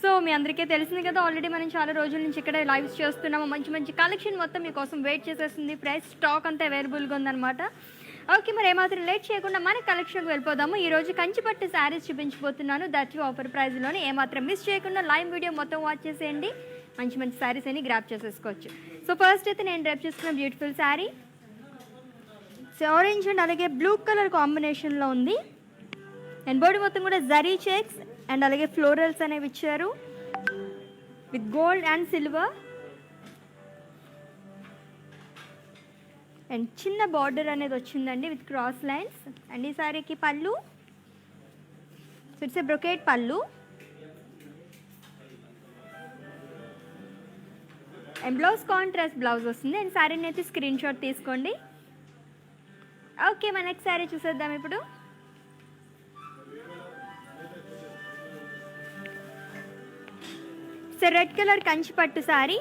So మీ అందరికీ తెలిసింది కదా, ఆల్రెడీ మనం చాలా రోజుల నుంచి ఇక్కడ లైవ్స్ చేస్తున్నాము. మంచి మంచి కలెక్షన్ మొత్తం మీకోసం వెయిట్ చేసేస్తుంది. ప్రైస్ స్టాక్ అంతా అవైలబుల్గా ఉందన్నమాట. ఓకే, మరి ఏమాత్రం లేట్ చేయకుండా మన కలెక్షన్కి వెళ్ళిపోదాము. ఈరోజు కంచిపట్టు శారీస్ చూపించబోతున్నాను, దట్ ఆఫర్ ప్రైస్లోనే. ఏమాత్రం మిస్ చేయకుండా లైవ్ వీడియో మొత్తం వాచ్ చేసేయండి. మంచి మంచి శారీస్ అని గ్రాప్ చేసేసుకోవచ్చు. సో ఫస్ట్ అయితే నేను డ్రాప్ చేసుకున్న బ్యూటిఫుల్ శారీ ఆరెంజ్ అండ్ అలాగే బ్లూ కలర్ కాంబినేషన్లో ఉంది. అండ్ బాడీ మొత్తం కూడా జరీ చెక్స్ అండ్ అలాగే ఫ్లోరల్స్ అనేవి ఇచ్చారు with gold and silver. And చిన్న బార్డర్ అనేది వచ్చిందండి విత్ క్రాస్ లైన్స్. అండ్ ఈ సారీకి పళ్ళు, so it's a brocade pallu. And blouse contrast blouse వస్తుంది. అండ్ శారీని అయితే స్క్రీన్ షాట్ తీసుకోండి. ఓకే, మన నెక్స్ట్ శారీ చూసేద్దాం ఇప్పుడు. So red colour Kanchipattu sari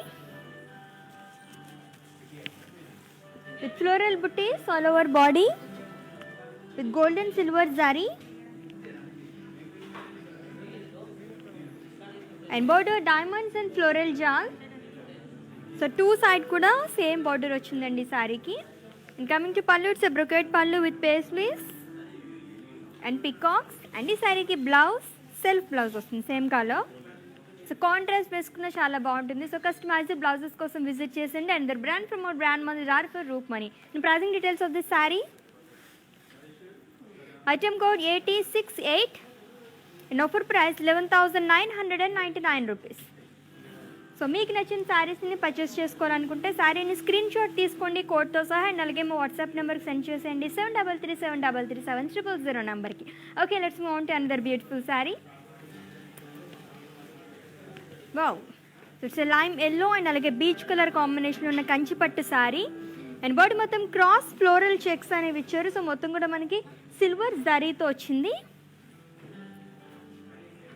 with floral booties all over body with gold and silver zari and border diamonds and floral jal. So two side kuda same border ochindandi saree ki. And coming to pallu, it's a brocade pallu with paisleys and peacocks. And this saree ki blouse self blouse వస్తుంది same color. So contrast వేసుకున్న చాలా బాగుంటుంది. So customised blouses కోసం visit చేసండి. And there brand from our brand మనీ రార్ ఫర్ రూప్ మనీ. Pricing details of this sari. Item code 8068 and offer price 11,999 rupees. So మీకు నచ్చిన శారీస్ని పర్చేస్ చేసుకోవాలనుకుంటే శారీని స్క్రీన్ షాట్ తీసుకోండి కోడ్తో సహా. అండ్ అలాగే మా వాట్సాప్ నెంబర్కి సెండ్ చేసేయండి 7337337000 నెంబర్కి. Okay, let's move on to another beautiful sari. Wow, it's a lime yellow and అలాగే బీచ్ కలర్ కాంబినేషన్ ఉన్న కంచిపట్టు శారీ. అండ్ బాడీ మొత్తం క్రాస్ ఫ్లోరల్ చెక్స్ అనేవి ఇచ్చారు. సో మొత్తం కూడా మనకి సిల్వర్ జరీతో వచ్చింది.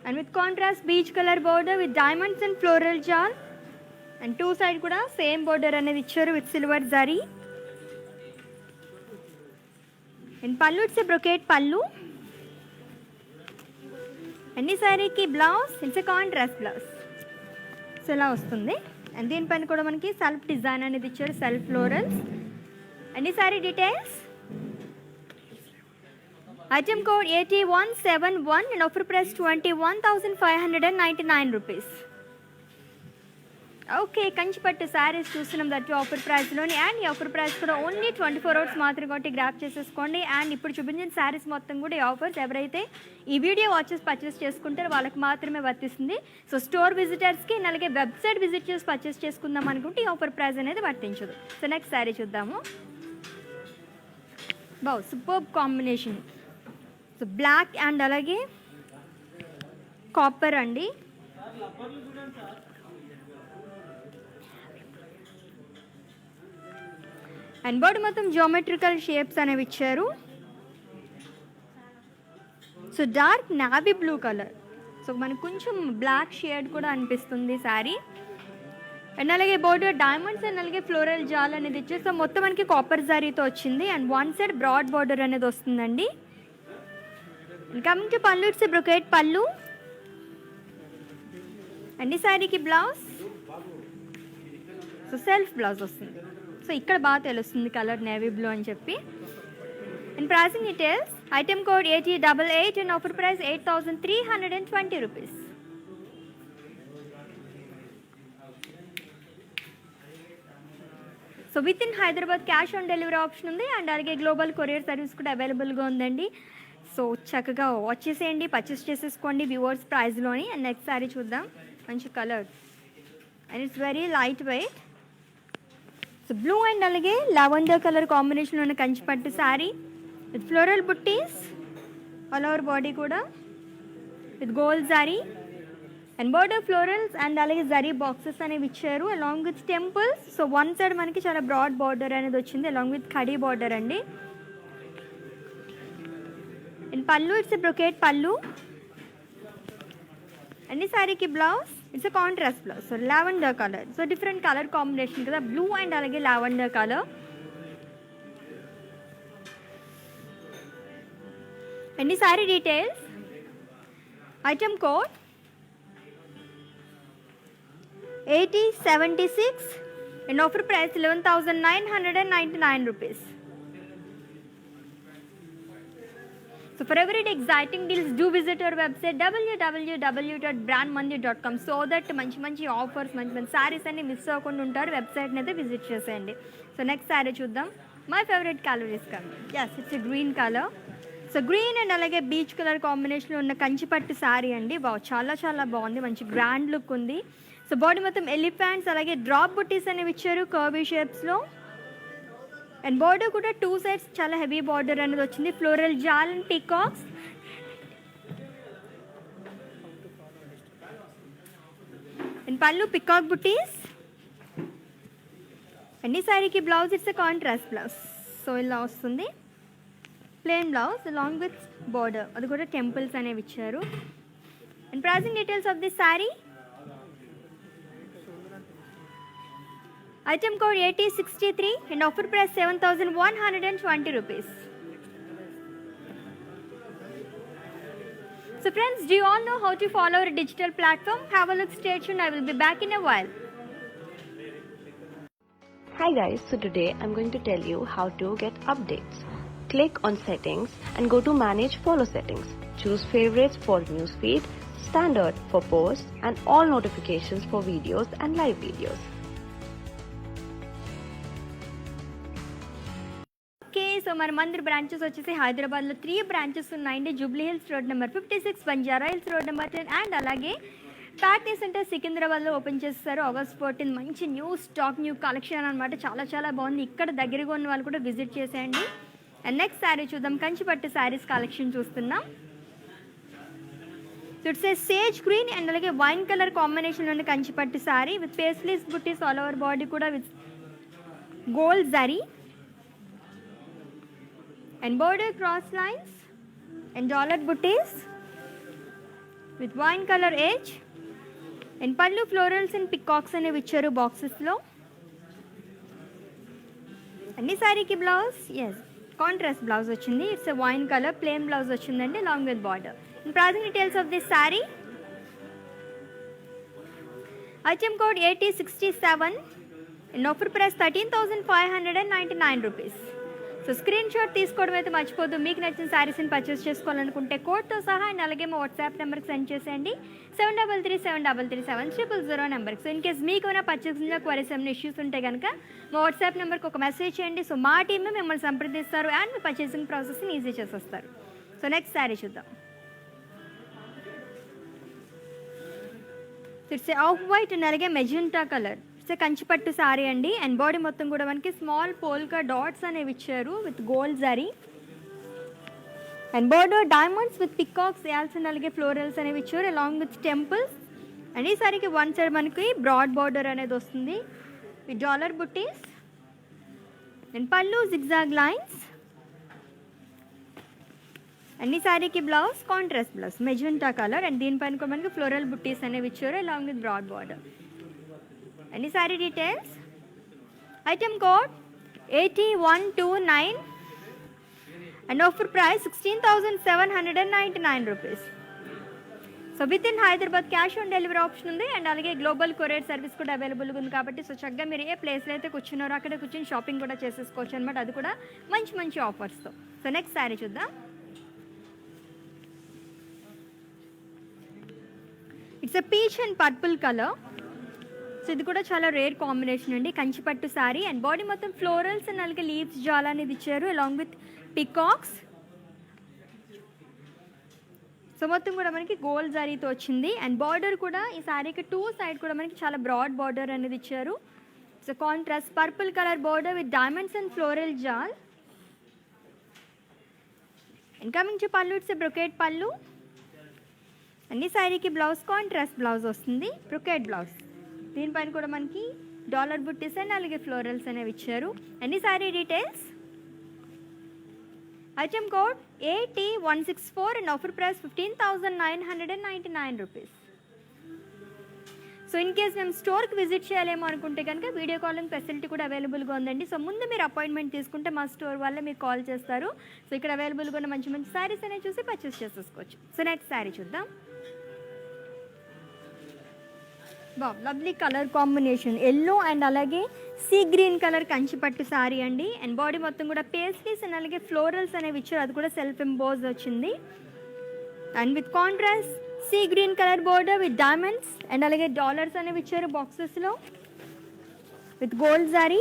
And with contrast peach colour border with diamonds and floral jaal. And two side కూడా సేమ్ బోర్డర్ అనేది ఇచ్చారు with silver zari. And pallu, it's a brocade pallu. And ఈ శారీకి blouse, it's a contrast blouse. So ఇలా వస్తుంది. అండ్ దీనిపైన కూడా మనకి సెల్ఫ్ డిజైన్ అనేది ఇచ్చారు, సెల్ఫ్ ఫ్లోరల్స్. అండ్ ఈ sorry details. Item code 8171 and offer price 21,599 rupees. Okay, కంచిపట్టు శారీస్ చూస్తున్నాం దట్ ఆఫర్ ప్రైస్లోని. అండ్ ఈ ఆఫర్ ప్రైస్ కూడా ఓన్లీ 24 అవర్స్ మాత్రం కాబట్టి గ్రాప్ చేసేసుకోండి. అండ్ ఇప్పుడు చూపించిన శారీస్ మొత్తం కూడా ఈ ఆఫర్స్ ఎవరైతే ఈ వీడియో వాచెస్ పర్చేస్ చేసుకుంటారో వాళ్ళకి మాత్రమే వర్తిస్తుంది. సో స్టోర్ విజిటర్స్కి అలాగే వెబ్సైట్ విజిట్ చేసి పర్చేస్ చేసుకుందాం అనుకుంటే ఈ ఆఫర్ ప్రైస్ అనేది వర్తించదు. సో నెక్స్ట్ శారీ చూద్దాము. Wow, superb combination. So black and అలాగే కాపర్ అండి. అండ్ బాడీ మొత్తం జియోమెట్రికల్ షేప్స్ అనేవి ఇచ్చారు. So dark navy blue colour. So మనకు కొంచెం బ్లాక్ షేడ్ కూడా అనిపిస్తుంది శారీ. అండ్ అలాగే బోర్డర్ డైమండ్స్ అండ్ అలాగే ఫ్లోరల్ జాల్ అనేది ఇచ్చారు. సో మొత్తం మనకి కాపర్ జారీతో వచ్చింది. And one side broad border అనేది వస్తుందండి. Coming to pallu, it's brocade pallu. And ఈ శారీకి బ్లౌజ్, సో సెల్ఫ్ బ్లౌజ్ వస్తుంది. సో ఇక్కడ బాగా తెలుస్తుంది కలర్ నేవీ బ్లూ అని చెప్పి. And pricing details. Item code 8088 and offer price 8,320 rupees. So with in Hyderabad cash on delivery option ఉంది. అండ్ అలాగే గ్లోబల్ కొరియర్ సర్వీస్ కూడా అవైలబుల్గా ఉందండి. సో చక్కగా వాచ్ చేసేయండి, పర్చేస్ చేసేసుకోండి వ్యూవర్స్ ప్రైస్లోని. అండ్ నెక్స్ట్ శారీ చూద్దాం. మంచి colour and it's very light weight. So blue and అలాగే లావెండర్ కలర్ కాంబినేషన్లో ఉన్న కంచిపట్టు sari with floral buttis all over body కూడా with gold zari and border florals and అలాగే జరీ బాక్సెస్ అనేవి ఇచ్చారు along with temples. So one side మనకి చాలా బ్రాడ్ బార్డర్ అనేది వచ్చింది అలాంగ్ విత్ ఖడీ బార్డర్ అండి. And pallu, it's a brocade pallu. And ఈ శారీకి blouse, it's a contrast blouse. So lavender colour. So different colour combination కదా, బ్లూ అండ్ అలాగే లావెండర్ కలర్. అండ్ ఈ sari details. Item code 8076 and offer price 11,999 rupees. So for every exciting deals, do visit our website www.brandmandi.com so that మంచి offers మంచి సారీస్ అన్ని miss అవ్వకుండా ఉంటారు. వెబ్సైట్ని అయితే విజిట్ చేసేయండి. సో నెక్స్ట్ సారీ చూద్దాం. My favourite colour is coming. Yes, it's green colour. So green and అలాగే బీచ్ కలర్ కాంబినేషన్లో ఉన్న కంచిపట్టు శారీ అండి. చాలా చాలా బాగుంది, మంచి గ్రాండ్ లుక్ ఉంది. సో బాడీ మొత్తం ఎలిఫెంట్స్ అలాగే డ్రాప్ బుట్టీస్ అనేవి ఇచ్చారు కర్వీ షేప్స్లో. అండ్ బార్డర్ కూడా 2 sides చాలా హెవీ బార్డర్ అనేది వచ్చింది. Floral jaal and peacocks. And pallu peacock buttis. And ఈ శారీకి blouse it's contrast blouse. So ఇలా వస్తుంది plain blouse along with border, అది కూడా టెంపుల్స్ అనేవి ఇచ్చారు. And pricing details of this sari. Item code 8063 and offer price 7,120 rupees. So friends, do you all know how to follow our digital platform? Have a look, stay tuned. I will be back in a while. Hi guys, so today I'm going to tell you how to get updates. Click on settings and go to manage follow settings. Choose favorites for newsfeed, standard for posts and all notifications for videos and live videos. So మన Mandir branches వచ్చేసి హైదరాబాద్లో 3 branches ఉన్నాయండి. Jubilee hills road number 56, Banjara hills road number 10 and అలాగే Patny centre సికింద్రాబాద్లో open చేస్తారు August 14. మంచి new stock, new collection అనమాట. చాలా చాలా బాగుంది. ఇక్కడ దగ్గరగా ఉన్న వాళ్ళు కూడా విజిట్ చేసేయండి. అండ్ నెక్స్ట్ శారీ చూద్దాం. కంచిపట్టు శారీస్ కలెక్షన్ చూస్తున్నాం. So it's a sage green and అలాగే వైన్ కలర్ కాంబినేషన్లో ఉన్న కంచిపట్టు sari with paisleys buttis all over body కూడా with gold zari and border cross lines and dollar booties with wine color edge and pallu florals and peacocks ane vicharu boxes lo. Anni saree ki blouse, yes, contrast blouse ochindi. It's a wine color plain blouse ochindandi along with border. And pricing details of this saree. Item code 8067 and offer price 13,599 rupees. So screenshot తీసుకోవడం అయితే మర్చిపోద్దు. మీకు నచ్చిన శారీస్ని purchase చేసుకోవాలనుకుంటే కోడ్తో సహా and అలాగే మా వాట్సాప్ నెంబర్కి సెండ్ చేసేయండి 7337337000 నెంబర్కి. సో ఇన్ కేస్ మీకు ఏమైనా పర్చేసింగ్లో క్వరీస్ ఏమైనా ఇష్యూస్ ఉంటే కనుక మా వాట్సాప్ నెంబర్కి ఒక మెసేజ్ చేయండి. సో మా టీమ్ మిమ్మల్ని సంప్రదిస్తారు అండ్ మీ పర్చేసింగ్ ప్రాసెస్ని ఈజీ చేసేస్తారు. సో నెక్స్ట్ శారీ చూద్దాం. ఇట్స్ ఆఫ్ వైట్ అండ్ అలాగే మెజెంటా కలర్. కంచిపట్టు సారీ అండి. అండ్ బాడీ మొత్తం కూడా మనకి స్మాల్ పోల్కా డాట్స్ అనేవి ఇచ్చారు with gold zari and border diamonds with peacocks యాల్స్ అండ్ అలాగే ఫ్లోరల్స్ అనేవి ఇచ్చారు అలాంగ్ విత్ టెంపుల్స్. అండ్ ఈ సారీకి వన్ సైడ్ మనకి బ్రాడ్ బార్డర్ అనేది వస్తుంది విత్ డాలర్ బుట్టీస్ అండ్ పళ్ళు జిగ్జాగ్ లైన్స్. అండ్ ఈ సారీకి blouse contrast blouse magenta colour and దీనిపైన కూడా మనకి ఫ్లోరల్ బుట్టీస్ అనేవి ఇచ్చారు along with broad border. And the saree details. Item code 8129 and offer price 16,799 rupees. So with in Hyderabad cash on delivery option ఉంది and అలాగే global courier service కూడా అవైలబుల్గా ఉంది. కాబట్టి సో చక్కగా మీరు ఏ ప్లేస్లో అయితే కూర్చున్నారో అక్కడ కూర్చొని షాపింగ్ కూడా చేసేసుకోవచ్చు అనమాట. అది కూడా మంచి మంచి ఆఫర్స్తో. సో నెక్స్ట్ శారీ చూద్దాం. It's a peach and purple colour. So ఇది కూడా చాలా రేర్ కాంబినేషన్ అండి. కంచిపట్టు శారీ అండ్ బాడీ మొత్తం ఫ్లోరల్స్ అండ్ అలాగే లీవ్స్ జాలా అనేది ఇచ్చారు అలాంగ్ విత్ పికాక్స్. సో మొత్తం కూడా మనకి గోల్డ్ జరీతో వచ్చింది అండ్ బార్డర్ కూడా ఈ శారీకి 2 sides కూడా మనకి చాలా బ్రాడ్ బార్డర్ అనేది ఇచ్చారు. So contrast purple colour border with diamonds and floral jaal. And coming to pallu, it's brocade pallu. అన్ని శారీకి బ్లౌజ్ కాంట్రాస్ట్ బ్లౌజ్ వస్తుంది, బ్రొకేట్ బ్లౌజ్. దీనిపైన కూడా మనకి డాలర్ బుట్టీస్ అండ్ అలాగే ఫ్లోరల్స్ అనేవి ఇచ్చారు. అన్ని sari details. Item code AT164 and offer price 15,999 rupees. So in case మేము స్టోర్కి విజిట్ చేయాలేమో అనుకుంటే కనుక వీడియో కాలింగ్ ఫెసిలిటీ కూడా అవైలబుల్గా ఉందండి. సో ముందు మీరు అపాయింట్మెంట్ తీసుకుంటే మా స్టోర్ వాళ్ళే మీకు కాల్ చేస్తారు. సో ఇక్కడ అవైలబుల్గా ఉన్న మంచి మంచి శారీస్ అనేవి చూసి పర్చేస్ చేసేసుకోవచ్చు. సో నెక్స్ట్ శారీ చూద్దాం. వా lovely colour combination yellow and అలాగే see green colour Kanchipattu sari అండి. అండ్ బాడీ మొత్తం కూడా పేస్ట్రీస్ అండ్ అలాగే ఫ్లోరల్స్ అనేవి ఇచ్చారు, అది కూడా సెల్ఫ్ ఎంబోజ్ వచ్చింది. And with contrast sea green colour border with diamonds and అలాగే డాలర్స్ అనేవి ఇచ్చారు బాక్సెస్లో with gold zari.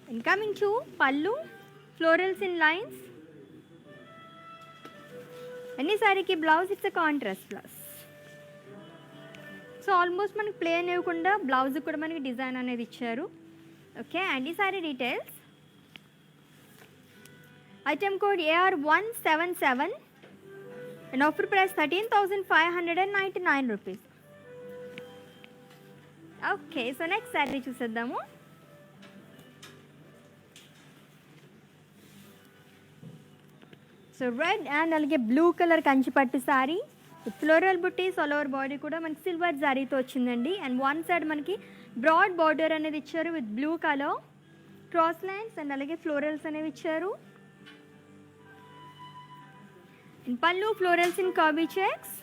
And coming to pallu florals in lines. అన్ని శారీకి blouse it's a contrast blouse. So almost మనకి ప్లేన్ ఇవ్వకుండా బ్లౌజ్ కూడా మనకి డిజైన్ అనేది ఇచ్చారు. ఓకే, అండ్ ఈ sorry details. Item code AR177 and offer price 13,599 rupees. Okay, so next sari చూసేద్దాము. సో రెడ్ అండ్ అలాగే blue colour Kanchipattu sari floral buttis all over body కూడా మనకి సిల్వర్ జారీతో వచ్చిందండి. అండ్ వన్ సైడ్ మనకి బ్రాడ్ బార్డర్ అనేది ఇచ్చారు with blue colour cross lines and అలాగే ఫ్లోరల్స్ అనేవి ఇచ్చారు. And pallu florals in curvy checks.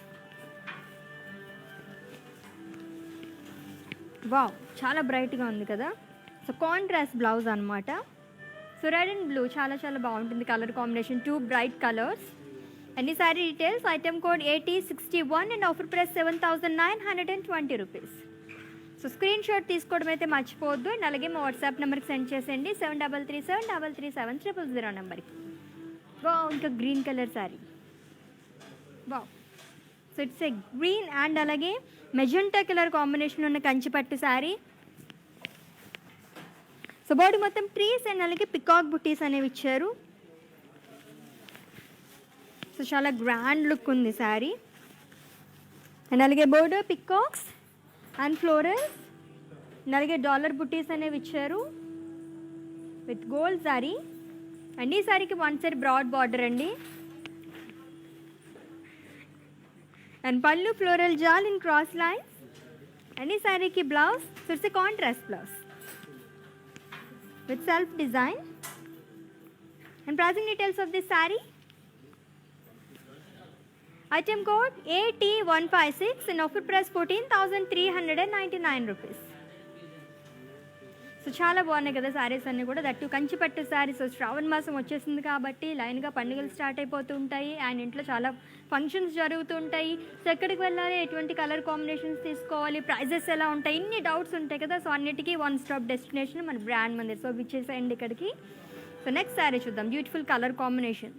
Wow, చాలా బ్రైట్గా ఉంది కదా. సో కాంట్రాస్ట్ బ్లౌజ్ అనమాట. సో రెడ్ అండ్ బ్లూ చాలా చాలా బాగుంటుంది colour combination, two bright colours. అన్ని sari details. Item code AT61 and offer price 7,920 rupees. So screenshot తీసుకోవడం అయితే మర్చిపోవద్దు. అండ్ అలాగే మా వాట్సాప్ నెంబర్కి సెండ్ చేసేయండి 7337337000 నెంబర్కి. వావ్, ఇంకా green colour sari. Wow, so it's a green and అలాగే మెజెంటా కలర్ కాంబినేషన్ ఉన్న కంచిపట్టు శారీ. సో బాడీ మొత్తం ట్రీస్ అండ్ అలాగే పికాక్ బుట్టీస్ అనేవి ఇచ్చారు. సో చాలా గ్రాండ్ లుక్ ఉంది శారీ. అండ్ అలాగే border peacocks and florals and అలాగే డాలర్ బుట్టీస్ అనేవి ఇచ్చారు విత్ గోల్డ్ శారీ. అండ్ ఈ శారీకి వన్ సైడ్ బ్రాడ్ బార్డర్ అండి. And pallu floral jaal in cross lines. And ఈ శారీకి blouse it's a contrast blouse with self design. And pricing details of this sari. Item code AT156 and offer price 14,399 rupees. So చాలా బాగున్నాయి కదా శారీస్ అన్నీ కూడా, that Kanchipattu sari. So శ్రావణ మాసం వచ్చేసింది కాబట్టి లైన్గా పండుగలు స్టార్ట్ అయిపోతూ ఉంటాయి అండ్ ఇంట్లో చాలా ఫంక్షన్స్ జరుగుతూ ఉంటాయి. సో ఎక్కడికి వెళ్ళాలి, ఎటువంటి కలర్ కాంబినేషన్స్ తీసుకోవాలి, ప్రైజెస్ ఎలా ఉంటాయి, ఇన్ని డౌట్స్ ఉంటాయి కదా. సో అన్నిటికీ వన్ స్టాప్ డెస్టినేషన్ మన బ్రాండ్ మందిర్. సో విచ్చేసేయండి ఇక్కడికి. సో నెక్స్ట్ శారీ చూద్దాం. Beautiful colour combination.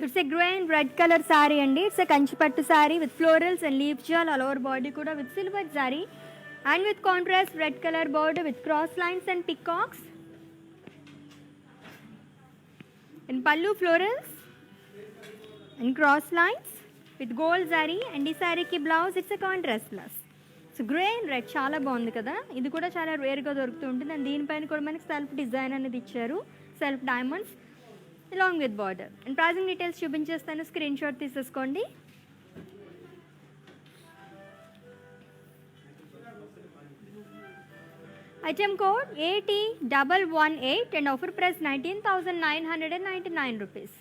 It's a grey and red colour sari అండి. It's a Kanchipattu sari with florals and leaf jaal all over body కూడా with silver zari and with contrast red colour border with cross lines and peacocks. And pallu florals and cross lines with gold zari. And ఈ శారీకి blouse it's a contrast blouse. So grey and red చాలా బాగుంది కదా. ఇది కూడా చాలా రేర్గా దొరుకుతూ ఉంటుంది. అండ్ దీనిపైన కూడా మనకి సెల్ఫ్ డిజైన్ అనేది ఇచ్చారు, self diamonds along with border. And pricing details చూపించేస్తాను, స్క్రీన్ షాట్ తీసేసుకోండి. Item code AT118 and offer price 19,999 rupees.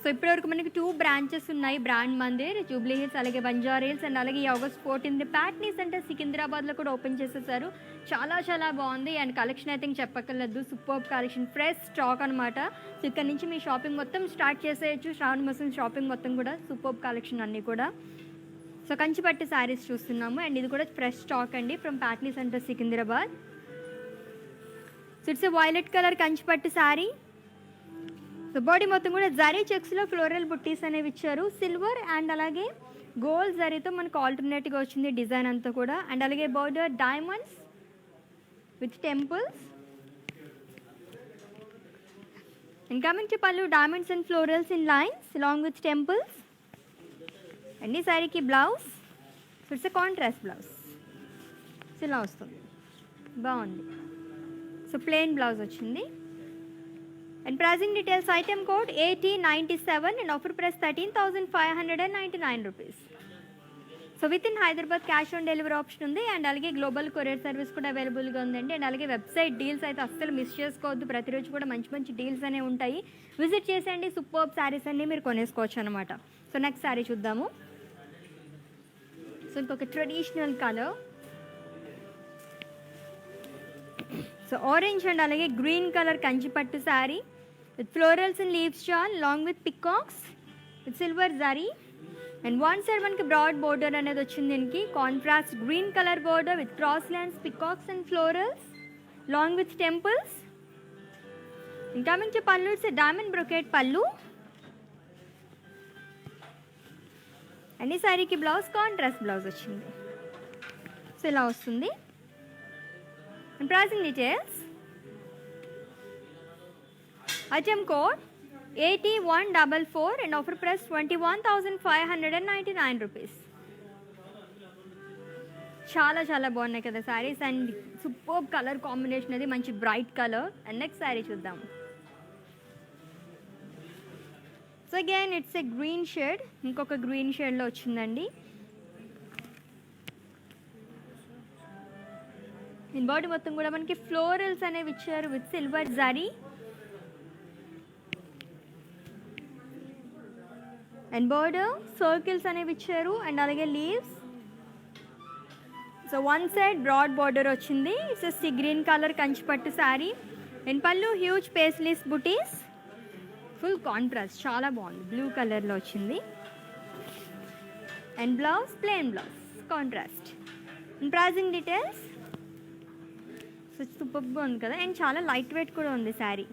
So ఇప్పటివరకు మనకి 2 బ్రాంచెస్ ఉన్నాయి, బ్రాండ్ మందిర్ జూబ్లీ హిల్స్ అలాగే బంజారా హిల్స్. అండ్ అలాగే ఈ ఆగస్ట్ 14 ప్యాట్నీ సెంటర్ సికింద్రాబాద్లో కూడా ఓపెన్ చేసేసారు. చాలా చాలా బాగుంది అండ్ కలెక్షన్ అయితే ఇంక చెప్పక్కర్లేదు, సూపర్ కలెక్షన్, ఫ్రెష్ స్టాక్ అనమాట. సో ఇక్కడ నుంచి మీ షాపింగ్ మొత్తం స్టార్ట్ చేసేయచ్చు. శ్రావణ మాసం షాపింగ్ మొత్తం కూడా సూపర్ కలెక్షన్ అన్నీ కూడా. సో కంచిపట్టు శారీస్ చూస్తున్నాము అండ్ ఇది కూడా ఫ్రెష్ స్టాక్ అండి from Patny centre Secunderabad. So it's a violet colour Kanchipattu sari. So body మొత్తం కూడా జరీ చెక్స్లో ఫ్లోరల్ బుట్టీస్ అనేవి ఇచ్చారు, సిల్వర్ అండ్ అలాగే గోల్డ్ జరీతో మనకు ఆల్టర్నేట్గా వచ్చింది డిజైన్ అంతా కూడా. అండ్ అలాగే border diamonds with temples. And coming to pallu diamonds and florals in lines along with temples. And ఈ శారీకి blouse it's a contrast blouse. So ఇలా వస్తుంది, బాగుంది. సో ప్లెయిన్ బ్లౌజ్ వచ్చింది. And pricing details, item code AT97 and offer price 13,599 rupees. So with in Hyderabad cash on delivery option ఉంది and అలాగే global courier service కూడా అవైలబుల్గా ఉందండి. అండ్ అలాగే వెబ్సైట్ డీల్స్ అయితే అస్సలు మిస్ చేసుకోవద్దు, ప్రతిరోజు కూడా మంచి మంచి డీల్స్ అనేవి ఉంటాయి. విజిట్ చేసేయండి, సూపర్ శారీస్ అన్నీ మీరు కొనేసుకోవచ్చు అనమాట. సో నెక్స్ట్ శారీ చూద్దాము. సో ఇంకొక traditional colour, so orange and అలాగే green colour Kanchipattu sari with florals and leaves shawl long with peacocks with silver zari and one side మనకి బ్రాడ్ బోర్డర్ అనేది వచ్చింది. దీనికి contrast green colour border with cross lines, peacocks and florals long with temples. And coming to pallu, it's diamond brocade pallu. And ఈ శారీకి blouse contrast blouse వచ్చింది. So ఇలా వస్తుంది. And pricing details, item code 8144 and offer price 21,599 rupees. చాలా చాలా బాగున్నాయి కదా saris and super colour combination, అది మంచి bright colour. And next sari చూద్దాం. So again it's a green shade, ఇంకొక గ్రీన్ షేడ్లో వచ్చిందండి. ఈ బాడీ మొత్తం కూడా మనకి ఫ్లోరల్స్ అనేవి ఇచ్చారు with silver zari and border circles అనేవి ఇచ్చారు అండ్ అలాగే leaves. So one side broad border వచ్చింది. It's sea green colour Kanchipattu sari and pallu huge paisleys buttis, full contrast, చాలా బాగుంది, బ్లూ కలర్లో వచ్చింది. And blouse plain blouse contrast. And pricing details, so సూపర్గా ఉంది కదా అండ్ చాలా లైట్ వెయిట్ కూడా ఉంది sari.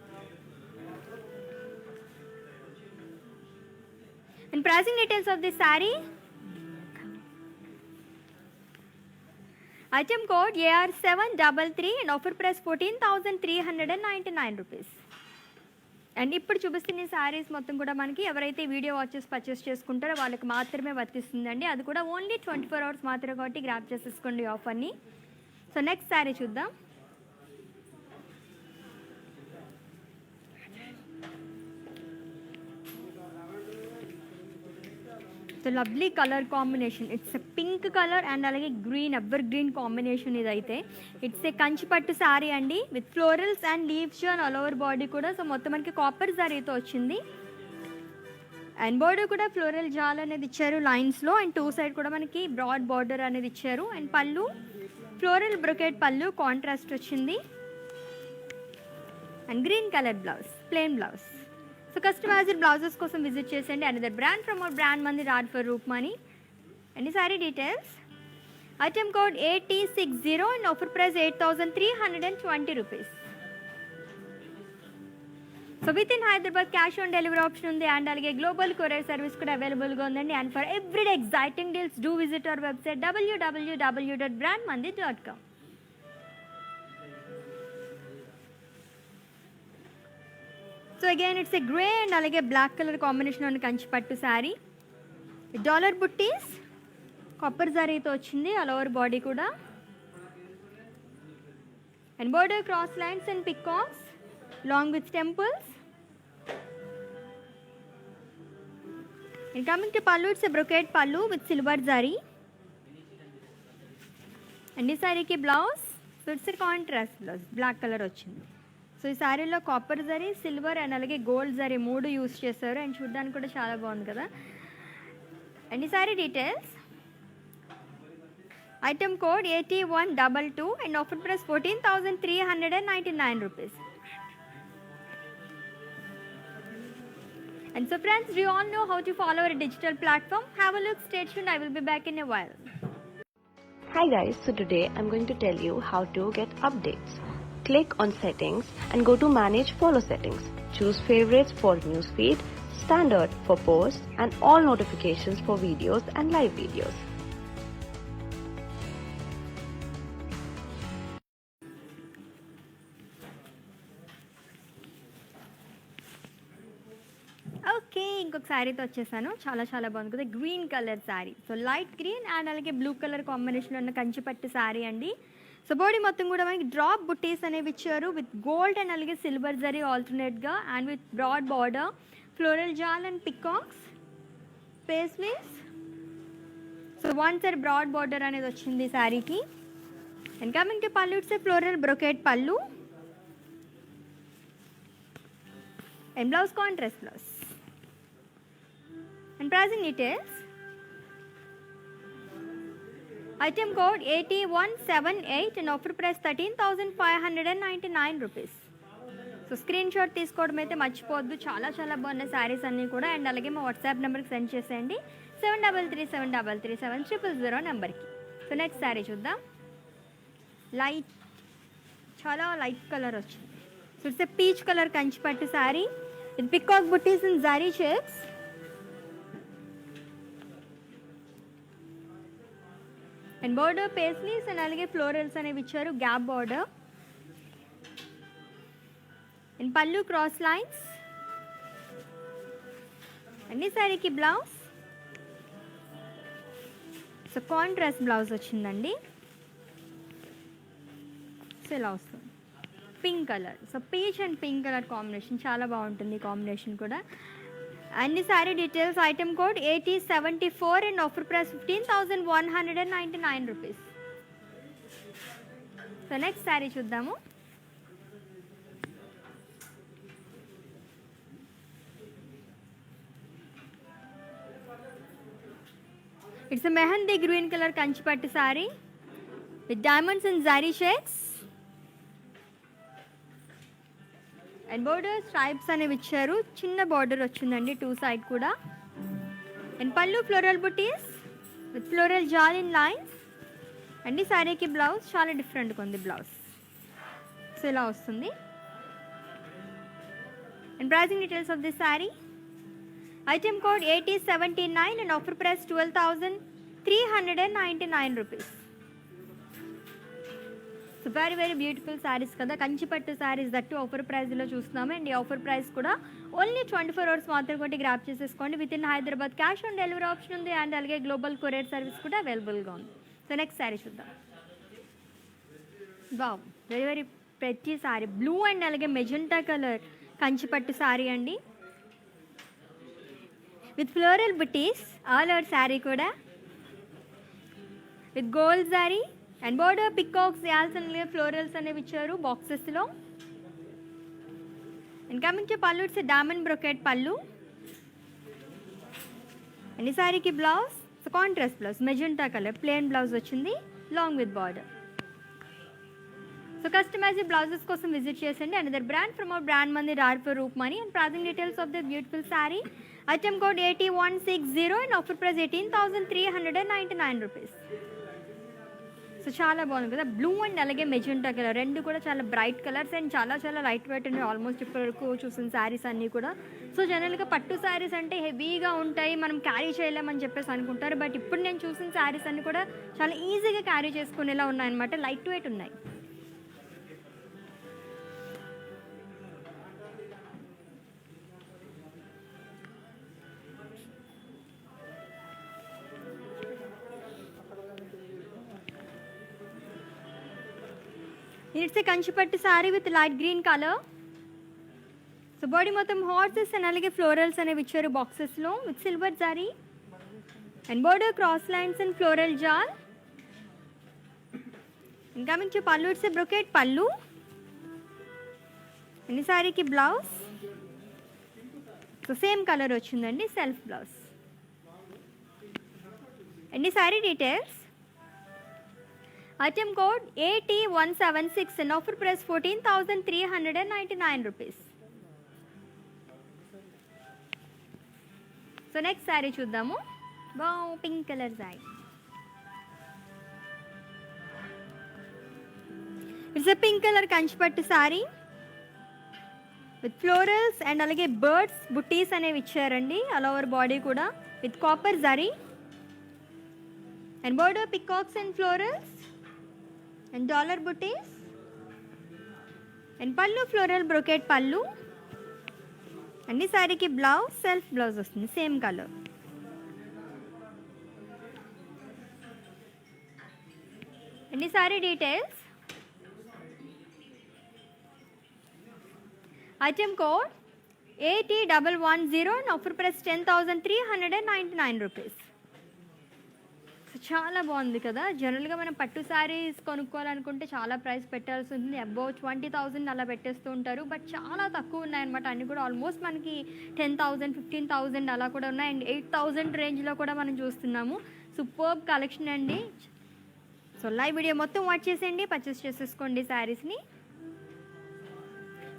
And pricing details of this saree, item code AR733 and offer price 14,399 rupees. And ఇప్పుడు చూపిస్తున్న శారీస్ మొత్తం కూడా మనకి ఎవరైతే వీడియో వాచెస్ పర్చేస్ చేసుకుంటారో వాళ్ళకి మాత్రమే వర్తిస్తుందండి. అది కూడా ఓన్లీ 24 hours మాత్రమే కాబట్టి గ్రాప్ చేసేసుకోండి ఆఫర్ని. సో నెక్స్ట్ శారీ చూద్దాం. So lovely colour combination, it's a pink colour and అలాగే గ్రీన్, ఎవర్ గ్రీన్ కాంబినేషన్ ఇదైతే. ఇట్స్ ఏ కంచిపట్టు శారీ అండి with florals and leaves and all over body కూడా. సో మొత్తం మనకి కాపర్ శారీతో వచ్చింది అండ్ బోర్డర్ కూడా ఫ్లోరల్ జాల్ అనేది ఇచ్చారు లైన్స్లో అండ్ టూ సైడ్ కూడా మనకి బ్రాడ్ బార్డర్ అనేది ఇచ్చారు. And pallu floral brocade pallu contrast వచ్చింది and green colour blouse plain blouse. So customised blouses కోసం విజిట్ చేసేయండి. Another brand from our brand Mandi రాడ్ ఫర్ రూప్మణి. అండ్ ఈ sorry details, item code 8060 and offer price 8,320 rupees. So with in Hyderabad cash on delivery option ఉంది and అలాగే global courier service కూడా అవైలబుల్గా ఉందండి. And for everyday exciting deals do visit our website www.brandmandi.com. So again it's a grey and అలాగే black colour combination ఉన్న కంచిపట్టు sari, dollar buttis copper జరీతో వచ్చింది all over body కూడా. And border cross lines and peacocks long with temples. And coming to pallu, it's a brocade pallu with silver zari. And ఈ శారీకి blouse, so it's a contrast blouse, black colour వచ్చింది. So ఈ శారీలో copper zari, silver and అలాగే gold zari మూడు use చేస్తారు and చూడడానికి కూడా చాలా బాగుంది కదా. అండ్ ఈ sari details, item code 8122 and offer price 14,399 rupees. And so friends, do you all know how to follow our digital platform? Have a look, stay tuned, I will be back in a while. Hi guys, so today I'm going to tell you how to get updates. Click on settings and go to manage follow settings. Choose favorites for newsfeed, standard for posts and all notifications for videos and live videos. Okay, ఇంకొక శారీతో వచ్చేసాను. చాలా చాలా బాగుంది కదా, green colour sari. So light green and అలాగే blue colour కాంబినేషన్లో ఉన్న కంచిపట్టు శారీ అండి. సో బాడీ మొత్తం కూడా మనకి డ్రాప్ బుట్టీస్ అనేవి ఇచ్చారు విత్ గోల్డ్ అండ్ అలాగే సిల్వర్ జరీ ఆల్టర్నేట్గా and with broad border, floral jaal and peacocks, paisleys. So one side broad border అనేది వచ్చింది శారీకి. And coming to pallu, it's floral brocade pallu and blouse contrast blouse. And pricing details, item code 8178 and offer price 13,599 rupees. So screenshot తీసుకోవడం అయితే మర్చిపోవద్దు. చాలా చాలా బాగున్నాయి శారీస్ అన్నీ కూడా. అండ్ అలాగే మా వాట్సాప్ నెంబర్కి సెండ్ చేసేయండి 7337337000 నెంబర్కి. సో నెక్స్ట్ శారీ చూద్దాం. లైట్, చాలా లైట్ కలర్ వచ్చింది. So it's peach colour Kanchipattu sari with peacock buttis in zari shapes. And border paisleys and అలాగే ఫ్లోరల్స్ అనేవి ఇచ్చారు, gap border. And pallu cross lines. And ఈ శారీకి బ్లౌజ్, సో కాంట్రాస్ట్ బ్లౌజ్ వచ్చిందండి. సో ఇలా వస్తుంది pink colour. So peach and pink colour combination చాలా బాగుంటుంది ఈ కాంబినేషన్ కూడా. అన్ని sari details, item code 8074 and offer price 15,199 rupees. So next sari చూద్దాము. It's mehndi green colour Kanchipattu sari with diamonds and zari shades. And border stripes అనేవి ఇచ్చారు, చిన్న బార్డర్ వచ్చిందండి టూ సైడ్ కూడా. And pallu floral buttis with floral jaal in lines. And ఈ శారీకి బ్లౌజ్ చాలా డిఫరెంట్గా ఉంది బ్లౌజ్. సో ఇలా వస్తుంది. And pricing details of this sari, item code 8079 and offer price 12,399 rupees. So very very beautiful saris కదా, కంచిపట్టు శారీస్ దట్టు ఆఫర్ ప్రైస్లో చూస్తున్నాము. అండ్ ఈ ఆఫర్ ప్రైస్ కూడా ఓన్లీ 24 అవర్స్ మాత్రం కొట్టి గ్రాప్ చేసేసుకోండి. With in Hyderabad cash on delivery option ఉంది. అండ్ అలాగే గ్లోబల్ కొరియర్ సర్వీస్ కూడా అవైలబుల్గా ఉంది. సో నెక్స్ట్ శారీ చూద్దాం. Wow, very very pretty sari blue and అలాగే మెజెంటా కలర్ కంచిపట్టు శారీ అండి with floral buttis all over sari కూడా with gold zari. And border peacocks యాల్స్ అండ్ ఫ్లోరల్స్ అనేవి ఇచ్చారు బాక్సెస్లో. And coming to pallu, it's diamond brocade pallu. And ఈ శారీకి blouse, so contrast blouse magenta colour plain blouse వచ్చింది long with border. So customised blouses కోసం visit చేసండి. Another brand from our brand మంది రార్ఫర్ Roopmani. And pricing details of the beautiful sari, item code 8160 and offer price 18,399 rupees. So చాలా బాగుంది కదా, blue and అలాగే magenta colour రెండు కూడా చాలా బ్రైట్ కలర్స్ అండ్ చాలా చాలా లైట్ వెయిట్ అండి. ఆల్మోస్ట్ ఇప్పటివరకు చూసిన శారీస్ అన్నీ కూడా. సో జనరల్గా పట్టు శారీస్ అంటే హెవీగా ఉంటాయి, మనం క్యారీ చేయలేమని చెప్పేసి అనుకుంటారు. బట్ ఇప్పుడు నేను చూసిన శారీస్ అన్నీ కూడా చాలా ఈజీగా క్యారీ చేసుకునేలా ఉన్నాయన్నమాట, లైట్ వెయిట్ ఉన్నాయి. It's a Kanchipattu sari with light green colour. So body మొత్తం హార్సెస్ అండ్ అలాగే ఫ్లోరల్స్ అనేవి ఇచ్చారు బాక్సెస్లో with silver zari. And border cross lines and floral jaal. And coming to pallu, it's a brocade pallu. And ఈ శారీకి బ్లౌజ్, సో సేమ్ కలర్ వచ్చిందండి self blouse. And ఈ sari details, item code 8176 and offer price 14,399 rupees. So next sari చూద్దాము. Wow, pink colour sari. It's a pink colour Kanchipattu sari with florals and అలాగే birds బుట్టీస్ అనేవి ఇచ్చారండి all over body కూడా with copper zari. And border peacocks and florals and dollar buttis. And pallu floral brocade pallu. And ఈ శారీకి blouse self blouse వస్తుంది same colour. And ఈ sari details, item code 8010 and offer price 10,399 rupees. So చాలా బాగుంది కదా. జనరల్గా మనం పట్టు శారీస్ కొనుక్కోవాలనుకుంటే చాలా ప్రైస్ పెట్టాల్సి ఉంటుంది. అబౌవ్ 20,000 అలా పెట్టేస్తూ ఉంటారు. బట్ చాలా తక్కువ ఉన్నాయన్నమాట. అన్నీ కూడా ఆల్మోస్ట్ మనకి 10,000 15,000 అలా కూడా ఉన్నాయి. అండ్ 8,000 రేంజ్లో కూడా మనం చూస్తున్నాము. సూపర్బ్ కలెక్షన్ అండి. సో లైవ్ వీడియో మొత్తం వాచ్ చేసేయండి, పర్చేస్ చేసేసుకోండి శారీస్ని.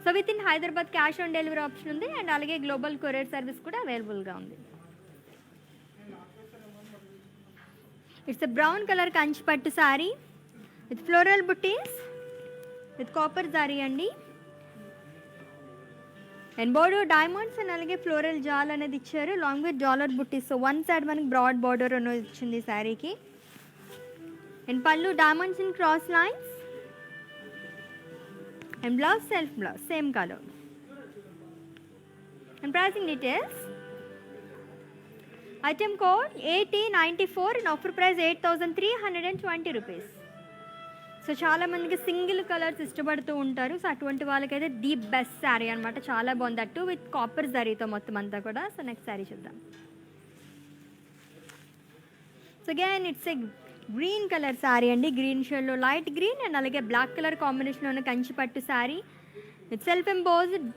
So with in Hyderabad cash on delivery option ఉంది. అండ్ అలాగే గ్లోబల్ కొరియర్ సర్వీస్ కూడా అవైలబుల్గా ఉంది. It's a brown colour Kanchi pattu sari with floral buttis with copper zari అండి. అండ్ బోర్డర్ డైమండ్స్ అండ్ అలాగే ఫ్లోరల్ జాల్ అనేది ఇచ్చారు long with dollar buttis. So one side మనకి బ్రాడ్ బార్డర్ అనేది వచ్చింది ఈ శారీకి. అండ్ పళ్ళు diamonds in cross lines. And blouse self blouse same colour. And pricing details. Item code AT94 and offer price 8,320 rupees. So చాలామందికి single colours ఇష్టపడుతూ ఉంటారు. So అటువంటి వాళ్ళకైతే ది బెస్ట్ శారీ అనమాట. చాలా బాగుంది, అటు విత్ కాపర్ జరీతో మొత్తం అంతా కూడా. సో నెక్స్ట్ శారీ చూద్దాం. So again it's a green colour sari అండి. గ్రీన్ షేడ్లో లైట్ గ్రీన్ అండ్ అలాగే బ్లాక్ కలర్ కాంబినేషన్లో ఉన్న Kanchi pattu sari with self embossed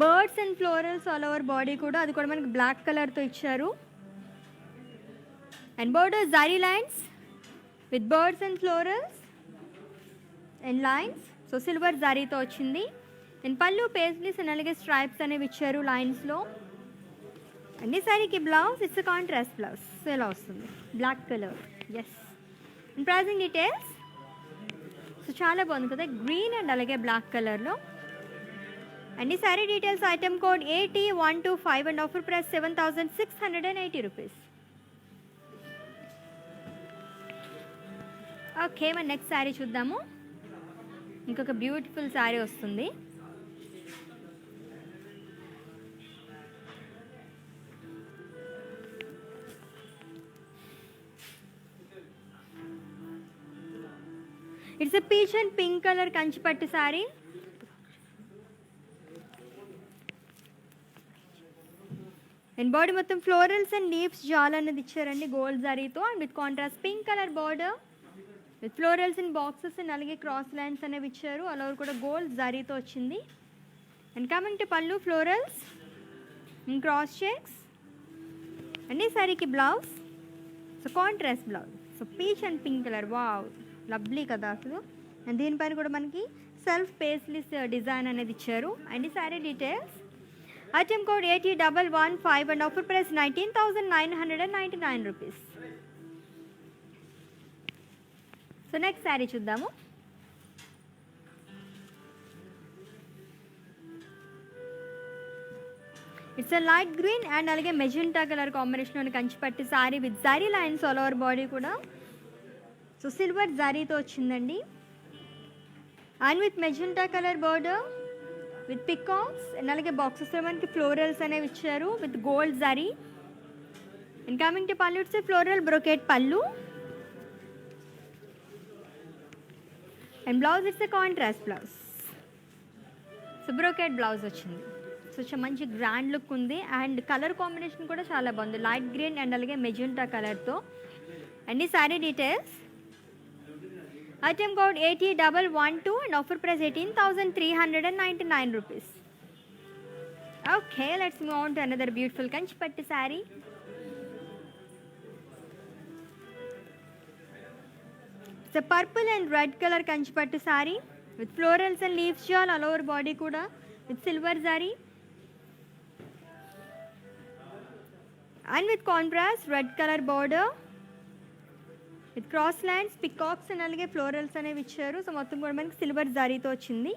birds and florals all over body కూడా. అది కూడా మనకి బ్లాక్ కలర్తో ఇచ్చారు. And border zari lines with birds and florals and lines. So silver జరీతో వచ్చింది. అండ్ పళ్ళు పేస్లీస్ అండ్ అలాగే స్ట్రైప్స్ అనేవి ఇచ్చారు లైన్స్లో. అండ్ ఈ సారీకి blouse it's contrast blouse. So ఇలా వస్తుంది black colour. Yes. And pricing details. So చాలా బాగుంది కదా, గ్రీన్ అండ్ అలాగే బ్లాక్ కలర్లో. అండ్ ఈ sorry details item code AT125 and offer price 7,680 rupees. Okay, మన నెక్స్ట్ శారీ చూద్దాము. ఇంకొక బ్యూటిఫుల్ శారీ వస్తుంది. It's a peach and pink colour Kanchipattu sari. And body మొత్తం ఫ్లోరల్స్ అండ్ లీవ్స్ జాల్ అనేది ఇచ్చారండి గోల్డ్ జరీతో. And with contrast pink colour border with florals in boxes and అలాగే cross lines అనేవి ఇచ్చారు. అలా కూడా గోల్డ్ జరీతో వచ్చింది. And coming to pallu florals and cross checks. And ఈ శారీకి blouse so contrast blouse. So peach and pink colour, wow lovely కదా అసలు. అండ్ దీనిపైన కూడా మనకి సెల్ఫ్ పేస్లీస్ డిజైన్ అనేది ఇచ్చారు. అండ్ ఈ sari details item code AT115 and offer price 19,999 rupees. So next sari చూద్దాము. It's a light green and అలాగే మెజెంటా కలర్ కాంబినేషన్లోని Kanchipattu sari with zari lines all over body కూడా. సో సిల్వర్ జరీతో వచ్చిందండి. And with magenta colour border with peacocks and అలాగే బాక్సెస్లో మనకి florals అనేవి ఇచ్చారు with gold zari. And coming to pallu it's floral brocade pallu. And blouse it's a contrast blouse. So brocade blouse వచ్చింది. So మంచి గ్రాండ్ లుక్ ఉంది. అండ్ కలర్ కాంబినేషన్ కూడా చాలా బాగుంది, లైట్ గ్రీన్ అండ్ అలాగే మెజెంటా కలర్తో. అండ్ ఈ sari details item code AT112 and offer price 18,399 rupees. Okay, let's move on to another beautiful Kanchipattu sari. It's a purple and red color kanchipattu saree with florals and leaves shawl all over body kuda with silver zari and with contrast red color border with cross lines, peacocks and alage florals అనేవి ఇచ్చారు. So మొత్తం కూడా మనకి silver జరీతో వచ్చింది.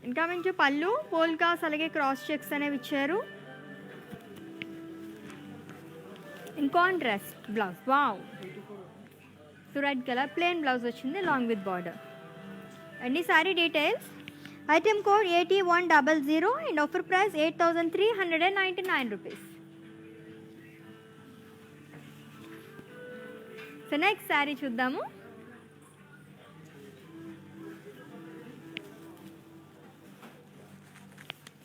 ఇంకా మంచి పళ్ళు పోల్కాస్ అలాగే క్రాస్ చెక్స్ అనేవి ఇచ్చారు. In contrast blouse, wow. So red colour plain blouse వచ్చింది లాంగ్ విత్ బార్డర్. అండ్ ఈ sari details item code AT100 and offer price 8,399 rupees. So next sari చూద్దాము.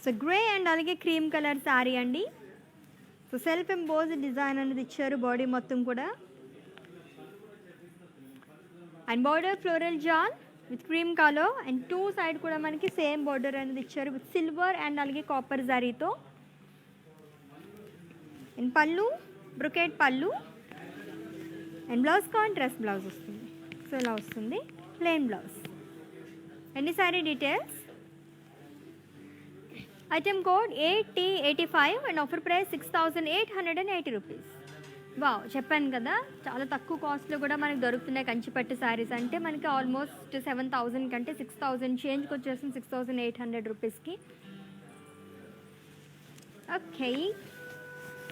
సో గ్రే అండ్ అలాగే క్రీమ్ కలర్ శారీ అండి. So self emboss design అనేది ఇచ్చారు body మొత్తం కూడా. And border floral jaal with cream colour and two side కూడా మనకి సేమ్ బార్డర్ అనేది ఇచ్చారు విత్ సిల్వర్ అండ్ అలాగే కాపర్ జరీతో. And pallu brocade pallu and blouse contrast blouse వస్తుంది. సో ఇలా వస్తుంది ప్లెయిన్ బ్లౌజ్. అండ్ ఈ sorry details, item code AT85 and offer price 6,880 rupees. Wow, చెప్పాను కదా చాలా తక్కువ కాస్ట్లో కూడా మనకి దొరుకుతున్నాయి కంచిపట్టు శారీస్. అంటే మనకి ఆల్మోస్ట్ 7,000 కంటే 6,000 చేంజ్కి వచ్చేసింది 6,800 రూపీస్కి. ఓకే,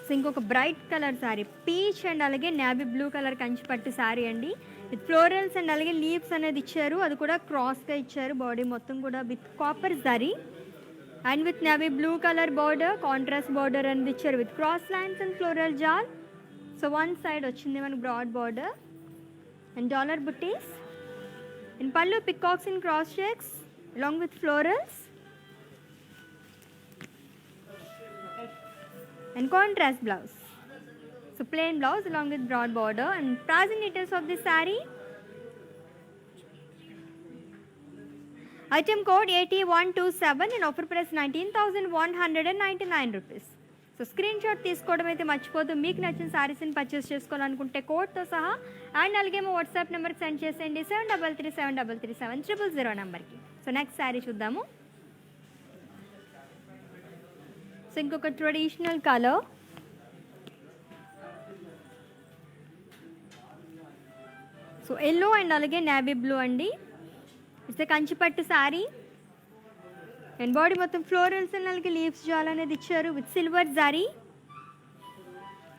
సో ఇంకొక bright colour sari, peach and అలాగే navy blue colour Kanchipattu sari అండి. విత్ ఫ్లోరల్స్ అండ్ అలాగే లీవ్స్ అనేది ఇచ్చారు, అది కూడా క్రాస్గా ఇచ్చారు. బాడీ మొత్తం కూడా with copper zari and with navy blue colour border, contrast border అనేది ఇచ్చారు with cross lines and floral jaal. So one side వచ్చింది మనకు broad border and dollar buttis. And pallu peacocks in cross checks along with florals and contrast blouse. So plain blouse along with broad border. And pricing details of this saree, item code AT127 and offer price 19,199 rupees. So screenshot తీసుకోవడం అయితే మర్చిపోదు. మీకు నచ్చిన శారీస్ని purchase చేసుకోవాలనుకుంటే కోడ్తో సహా and అలాగే మా వాట్సాప్ నెంబర్కి సెండ్ చేసేయండి 7337337000 నెంబర్కి. సో నెక్స్ట్ శారీ చూద్దాము. సో ఇంకొక traditional colour, so yellow and అలాగే నేవీ బ్లూ అండి. It's Kanchipattu sari and body మొత్తం ఫ్లోరల్స్ అండ్ అలాగే లీవ్స్ జాల్ అనేది ఇచ్చారు with silver zari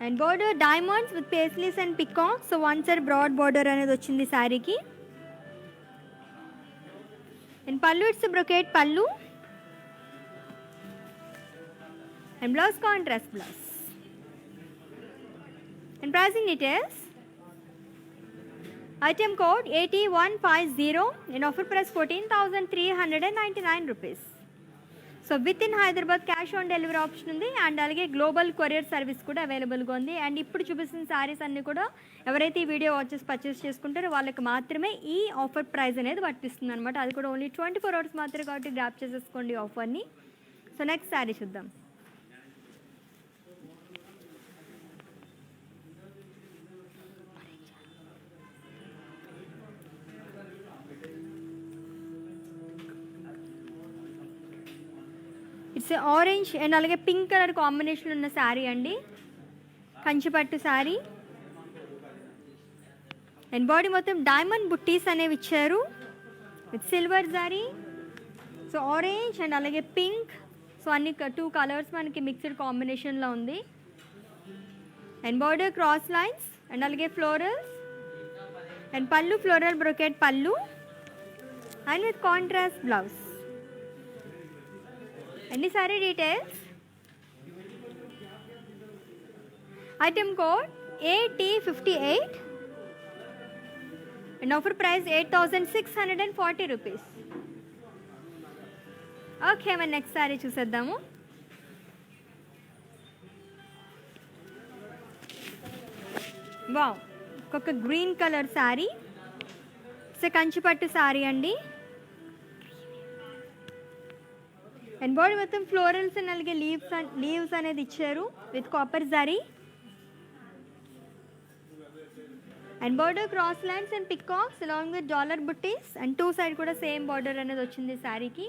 and border diamonds with paisleys and peacock. So one side broad border అనేది వచ్చింది శారీకి. And pallu it's brocade pallu and blouse contrast blouse. And pricing details, item code AT150 and offer price 14,399 rupees. So with in Hyderabad cash on delivery option ఉంది and అలాగే global courier service కూడా అవైలబుల్గా ఉంది. And ఇప్పుడు చూపిస్తున్న శారీస్ అన్నీ కూడా ఎవరైతే ఈ వీడియో వాచెస్ పర్చేస్ చేసుకుంటారో వాళ్ళకి మాత్రమే ఈ ఆఫర్ ప్రైస్ అనేది వర్తిస్తుంది అనమాట. అది కూడా ఓన్లీ 24 hours మాత్రమే, కాబట్టి గ్రాప్ చేసేసుకోండి ఆఫర్ని. సో నెక్స్ట్ శారీ చూద్దాం. ఇట్స్ ఆరెంజ్ అండ్ అలాగే పింక్ కలర్ కాంబినేషన్ ఉన్న శారీ అండి, కంచిపట్టు శారీ. అండ్ బాడీ మొత్తం డైమండ్ బుట్టీస్ అనేవి ఇచ్చారు with silver sari. So orange and అలాగే పింక్, సో అన్ని 2 కలర్స్ మనకి మిక్స్డ్ కాంబినేషన్లో ఉంది. And border cross lines and అలాగే florals and pallu floral brocade pallu and with contrast blouse. Any saree details, item code AT58 and offer price 8,640 rupees. Okay, మన next sari చూసేద్దాము. Wow, ఒక green colour sari, so Kanchipattu sari అండి. And body మొత్తం florals and అలాగే leaves అనేది ఇచ్చారు with copper zari. And border cross lines and peacocks along with dollar buttis and 2 side కూడా same border అనేది వచ్చింది శారీకి.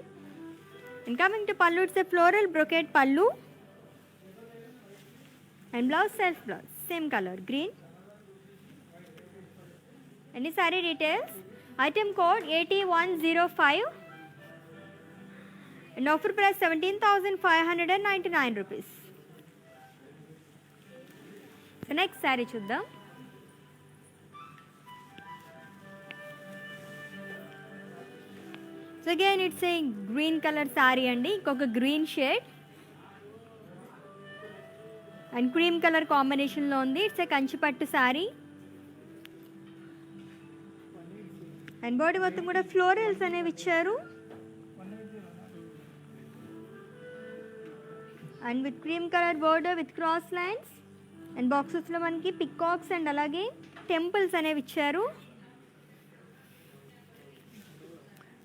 And coming to pallu, it's a floral brocade pallu and blouse self blouse same colour green. And ఈ sari details, item code AT105 and offer price 17,599 rupees. So next saree చూద్దాం. So again it's a green color saree అండి, ఇంకొక green shade and cream colour కాంబినేషన్లో ఉంది. It's a Kanchipattu sari and body మొత్తం కూడా florals అనేవి ఇచ్చారు. And with cream colour border with cross lines and బాక్సెస్లో మనకి పికాక్స్ అండ్ అలాగే టెంపుల్స్ అనేవి ఇచ్చారు.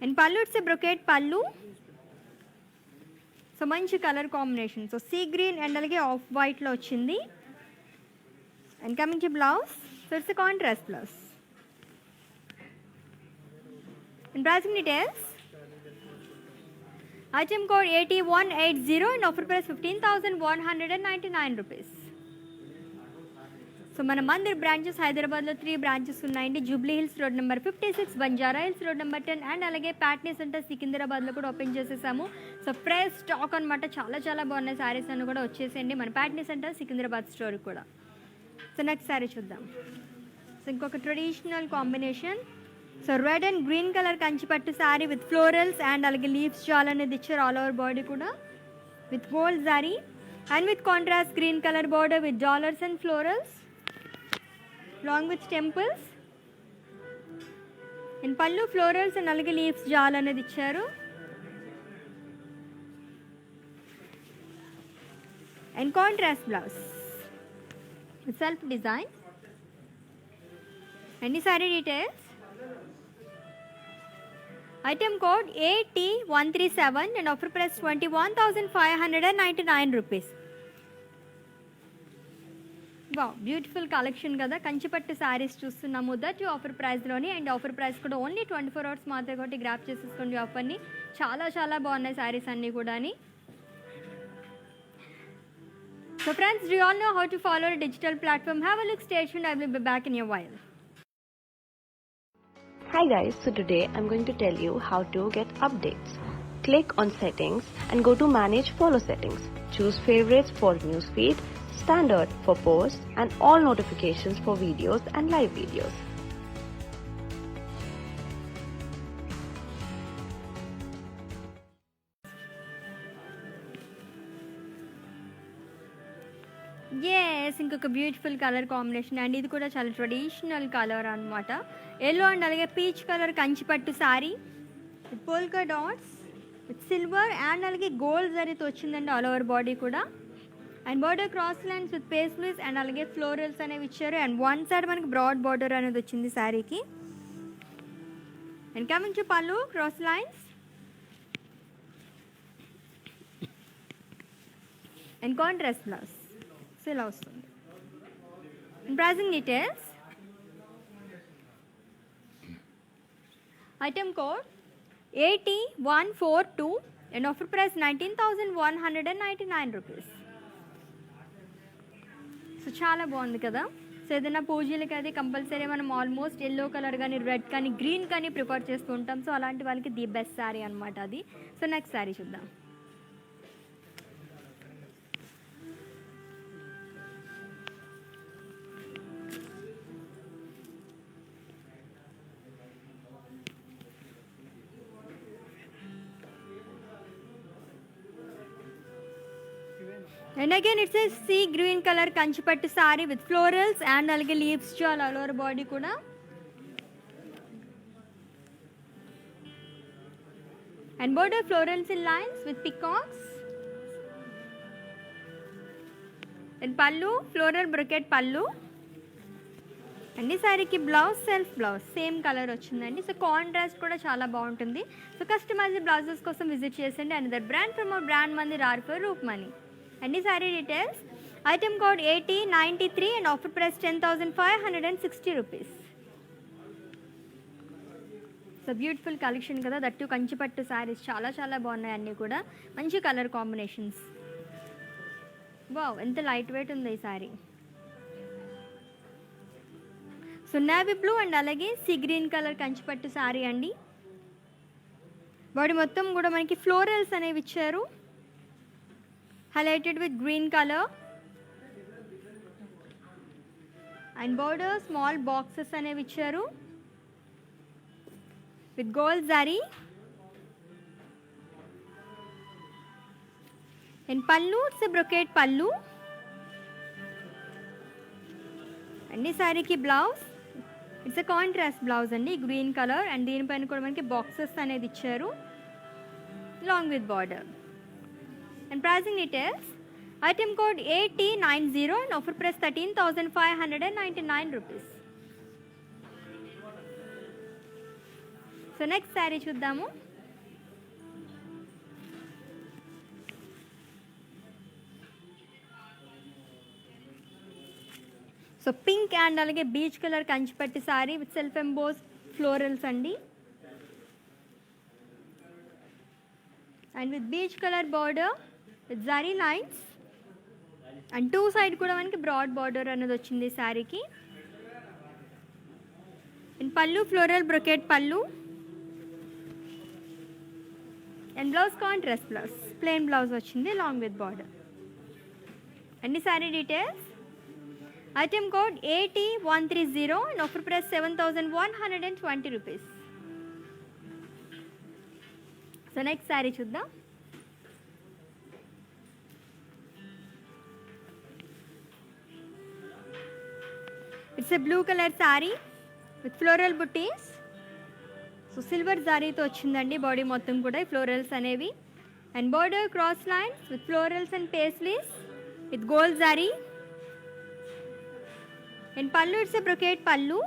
And pallu it's brocade pallu. So మంచి colour combination. So sea green and అలాగే ఆఫ్ వైట్లో వచ్చింది. And coming to blouse, so it's contrast blouse. And pricing details, item code 8180 and offer price 15,199 rupees. So మన Mandir branches హైదరాబాద్లో 3 branches ఉన్నాయండి. Jubilee hills road number 56, Banjara hills road number 10 and అలాగే Patny centre సికింద్రాబాద్లో కూడా open చేసేసాము. So fresh stock అనమాట, చాలా చాలా బాగున్నాయి శారీస్ అన్నీ కూడా వచ్చేసేయండి మన ప్యాట్నీ సెంటర్ సికింద్రాబాద్ స్టోర్ కూడా. సో నెక్స్ట్ శారీ చూద్దాం. సో ఇంకొక traditional combination. So red and green colour Kanchipattu sari with florals and అలాగే లీవ్స్ జాల్ అనేది ఇచ్చారు ఆల్ ఓవర్ బాడీ కూడా with gold zari and with contrast green colour border with dollars and florals along with temples. In pallu florals and alage leaves jal anedi icharu. And contrast blouse with self design. And the saree details, item code AT137 and offer price 21,599 rupees. Wow, beautiful collection కదా. కంచిపట్టు శారీస్ చూస్తున్నాము that offer ప్రైస్లోని. And offer price కూడా only 24 hours మాత్రమే కాబట్టి grab చేసేసుకోండి ఆఫర్ని. చాలా చాలా బాగున్నాయి శారీస్ అన్నీ కూడా. So friends, do all know how to follow a digital platform? Have a look, stay tuned, I will be back in a while. Hi guys, so today I'm going to tell you how to get updates. Click on settings and go to manage follow settings. Choose favorites for newsfeed, standard for posts and all notifications for videos and live videos. Yes, ఇంకొక beautiful colour combination and ఇది కూడా చాలా traditional colour అనమాట. Yellow and అలాగే peach colour Kanchipattu sari with polka dots with silver and అలాగే gold జరీతో వచ్చిందండి all over body కూడా. And border cross lines with paisleys and అలాగే ఫ్లోరల్స్ అనేవి ఇచ్చారు. అండ్ వన్ సైడ్ మనకి బ్రాడ్ బార్డర్ అనేది వచ్చింది శారీకి. And coming to pallu, cross lines and contrast blouse. So ఇలా వస్తుంది. And pricing details, item code AT142 and offer price 19,199 rupees. So చాలా బాగుంది కదా. సో ఏదైనా పూజలకి అయితే కంపల్సరీ మనం ఆల్మోస్ట్ ఎల్లో కలర్ కానీ రెడ్ కానీ గ్రీన్ కానీ ప్రిఫర్ చేస్తూ ఉంటాం. సో అలాంటి వాళ్ళకి ది బెస్ట్ శారీ అనమాట అది. సో నెక్స్ట్ శారీ చూద్దాం. And again it's a sea green color Kanchipattu saree with florals and అలాగే leaves all over body కూడా. And border florals in lines with peacocks. And pallu floral brocade pallu. And ఈ శారీకి blouse self blouse same colour వచ్చిందండి. So contrast కూడా చాలా బాగుంటుంది. So customised blouses కోసం visit చేసండి. And there brand from our brand మంది రార్ఫర్ రూప్మణి. అండ్ ఈ sari details, item code AT93 and offer price 10,560 rupees. So beautiful collection కదా, దట్టు కంచిపట్టు శారీస్ చాలా చాలా బాగున్నాయి అన్నీ కూడా. మంచి కలర్ కాంబినేషన్స్. వావ్, ఎంత లైట్ వెయిట్ ఉంది ఈ sari. So navy blue and అలాగే see green colour Kanchipattu sari అండి. బాడీ మొత్తం కూడా మనకి ఫ్లోరల్స్ అనేవి ఇచ్చారు, highlighted with green color. And border small boxes అనేవి ఇచ్చారు with gold zari. And pallu, it's a brocade pallu. And ఈ శారీకి blouse it's a contrast blouse అండి, గ్రీన్ కలర్. అండ్ దీనిపైన కూడా మనకి బాక్సెస్ అనేది ఇచ్చారు along with border. And pricing details, item code AT90 and offer price 13,599 rupees. So next sari చూద్దాము. So pink and అలాగే peach colour Kanchipattu sari with self emboss florals అండి. And with peach colour border with zari lines and two side కూడా మనకి broad border అనేది వచ్చింది శారీకి. And pallu floral brocade pallu and blouse contrast blouse, plain blouse వచ్చింది long with border. And ఈ sari details item code AT130 and offer price 7,120 rupees. So next sari చూద్దాం. It's a blue colour sari with floral buttis. So silver జారీతో వచ్చిందండి body మొత్తం కూడా ఈ florals అనేవి. And border cross lines with florals and paisleys with gold zari. And pallu it's a brocade pallu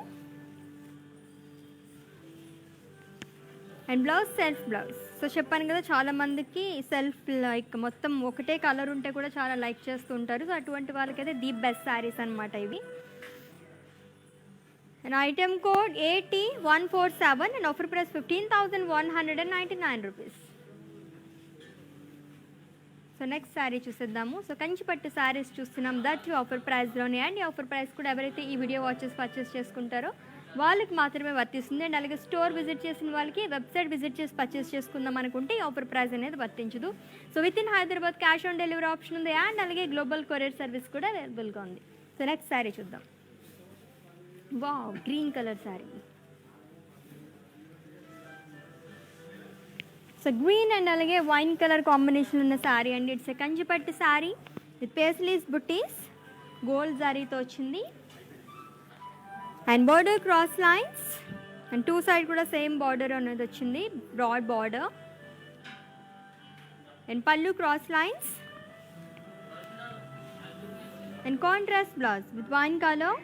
and blouse self blouse. So చెప్పాను కదా చాలా మందికి సెల్ఫ్ లైక్ మొత్తం ఒకటే కలర్ ఉంటే కూడా చాలా లైక్ చేస్తూ ఉంటారు. సో అటువంటి వాళ్ళకైతే ది బెస్ట్ శారీస్ అనమాట ఇవి. And item code AT147 and offer price 15,199 rupees. So next sari చూసేద్దాము. సో కంచిపట్టు శారీస్ చూస్తున్నాం, దట్ ఆఫర్ ప్రైస్లోనే. అండ్ ఈ ఆఫర్ ప్రైస్ కూడా ఎవరైతే ఈ వీడియో పర్చేస్ చేసుకుంటారో వాళ్ళకి మాత్రమే వర్తిస్తుంది. అండ్ అలాగే స్టోర్ విజిట్ చేసిన వాళ్ళకి వెబ్సైట్ విజిట్ చేసి పర్చేస్ చేసుకుందాం అనుకుంటే ఈ ఆఫర్ ప్రైస్ అనేది వర్తించదు. So with in Hyderabad cash on delivery option ఉంది. అండ్ అలాగే గ్లోబల్ కొరియర్ సర్వీస్ కూడా అవైలబుల్గా ఉంది. సో నెక్స్ట్ శారీ చూద్దాం. Wow, green colour sari. So green and అలాగే వైన్ కలర్ కాంబినేషన్ ఉన్న శారీ అండి. It's a Kanchipattu sari with paisleys buttis, gold జారీతో వచ్చింది. And border cross lines and two side కూడా సేమ్ బార్డర్ అనేది వచ్చింది, broad border. And pallu cross lines and contrast blouse with wine colour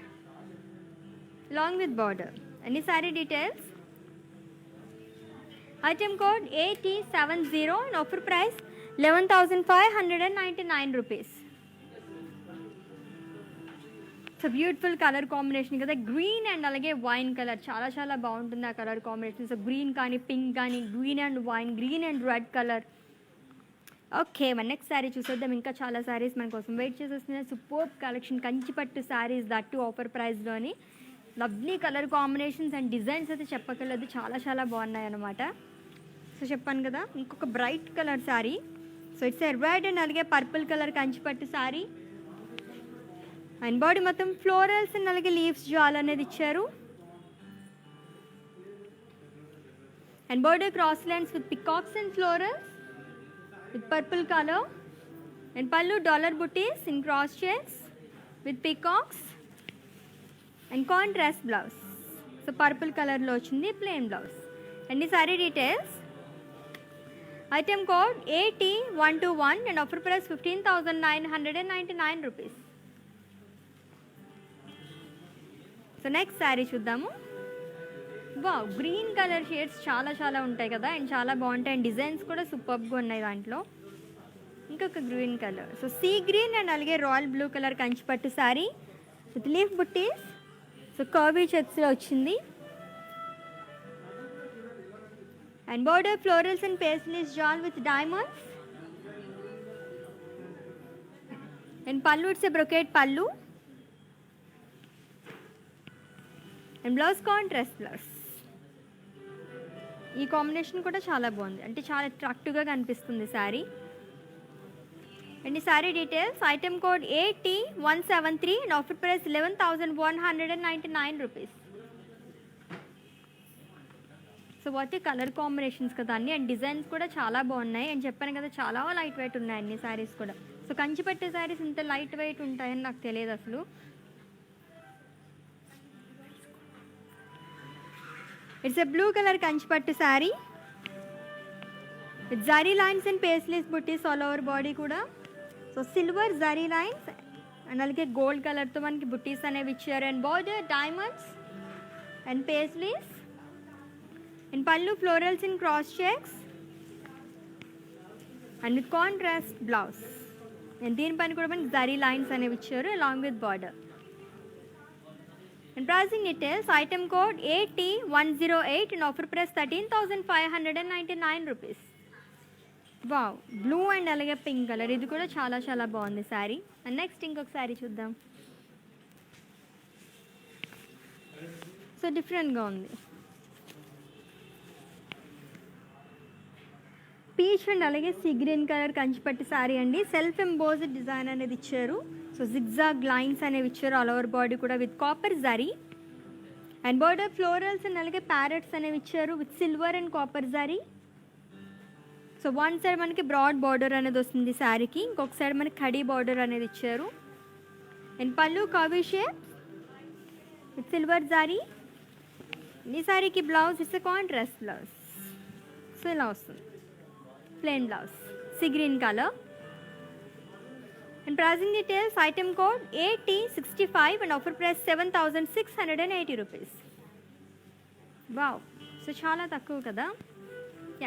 along with border. Any saree details? Item code AT70 and offer price 11,599 rupees. So beautiful colour combination కదా, green and అలాగే wine colour. చాలా చాలా బాగుంటుంది ఆ colour combination. So green కానీ pink కానీ green and wine, green and red colour. Okay, మన next sari చూసేద్దాం. ఇంకా చాలా శారీస్ మన కోసం వెయిట్ చేసేస్తున్నాయి. Super collection Kanchipattu saris, that offer ప్రైస్లోని. Lovely colour combinations and designs అయితే చెప్పక్కర్లేదు, చాలా చాలా బాగున్నాయి అన్నమాట. సో చెప్పాను కదా, ఇంకొక bright colour sari. So it's red and అలాగే purple colour Kanchipattu sari. And body మొత్తం ఫ్లోరల్స్ అండ్ అలాగే లీవ్స్ జాల్ అనేది ఇచ్చారు. And border cross lines with peacocks and florals with purple colour. And pallu dollar buttis in cross chains with peacocks and contrast blouse. So purple కలర్లో వచ్చింది plain blouse. And ఈ sorry details item code AT121 and offer price 15,999 rupees. So next sari చూద్దాము. Wow, green colour shades చాలా చాలా ఉంటాయి కదా, అండ్ చాలా బాగుంటాయి. అండ్ డిజైన్స్ కూడా సూపర్గా ఉన్నాయి దాంట్లో. ఇంకొక green colour, so sea green and అలాగే royal blue colour Kanchipattu sari with leaf buttis. So curvy చెక్స్లో వచ్చింది. And border florals and paisleys jaal with diamonds. And pallu it's a brocade pallu and blouse contrast blouse. ఈ కాంబినేషన్ కూడా చాలా బాగుంది, అంటే చాలా అట్రాక్టివ్గా కనిపిస్తుంది శారీ. అండ్ ఈ sari details item code AT173 and offer price 11,199 rupees. So వాటి కలర్ కాంబినేషన్స్ కదా అన్ని, అండ్ డిజైన్స్ కూడా చాలా బాగున్నాయి. అండ్ చెప్పాను కదా చాలా లైట్ వెయిట్ ఉన్నాయి అన్ని శారీస్ కూడా. సో కంచిపట్టు శారీస్ ఇంత లైట్ వెయిట్ ఉంటాయని నాకు తెలియదు అసలు. It's a blue colour Kanchipattu sari with zari lines and paisleys buttis all over body కూడా. So silver zari lines and అలాగే గోల్డ్ కలర్తో మనకి బుట్టీస్ అనేవి ఇచ్చారు and border diamonds and paisleys and pallu florals in cross checks and contrast blouse and దీనిపైన కూడా మనకి జరీ లైన్స్ అనేవి ఇచ్చారు along with border. And pricing details, item code AT108 and offer price 13,599 rupees. Wow, blue and అలాగే pink colour, ఇది కూడా చాలా చాలా బాగుంది శారీ. అండ్ నెక్స్ట్ ఇంకొక శారీ చూద్దాం. సో డిఫరెంట్గా ఉంది. పీచ్ అండ్ అలాగే see green colour Kanchipattu sari అండి. సెల్ఫ్ ఎంబోజ్డ్ డిజైన్ అనేది ఇచ్చారు. సో జిగ్జాగ్ లైన్స్ అనేవి ఇచ్చారు ఆల్ ఓవర్ బాడీ కూడా with copper zari and border florals and అలాగే ప్యారెట్స్ అనేవి ఇచ్చారు with silver and copper zari. So one side మనకి బ్రాడ్ బార్డర్ అనేది వస్తుంది శారీకి, ఇంకొక సైడ్ మనకి కడీ బార్డర్ అనేది ఇచ్చారు అండ్ పళ్ళు curvy shape with silver zari. ఈ శారీకి blouse it's contrast blouse. So ఇలా వస్తుంది plain blouse see green colour. And pricing details, item code AT65 and offer price 7,680 rupees. Wow, so చాలా తక్కువ కదా.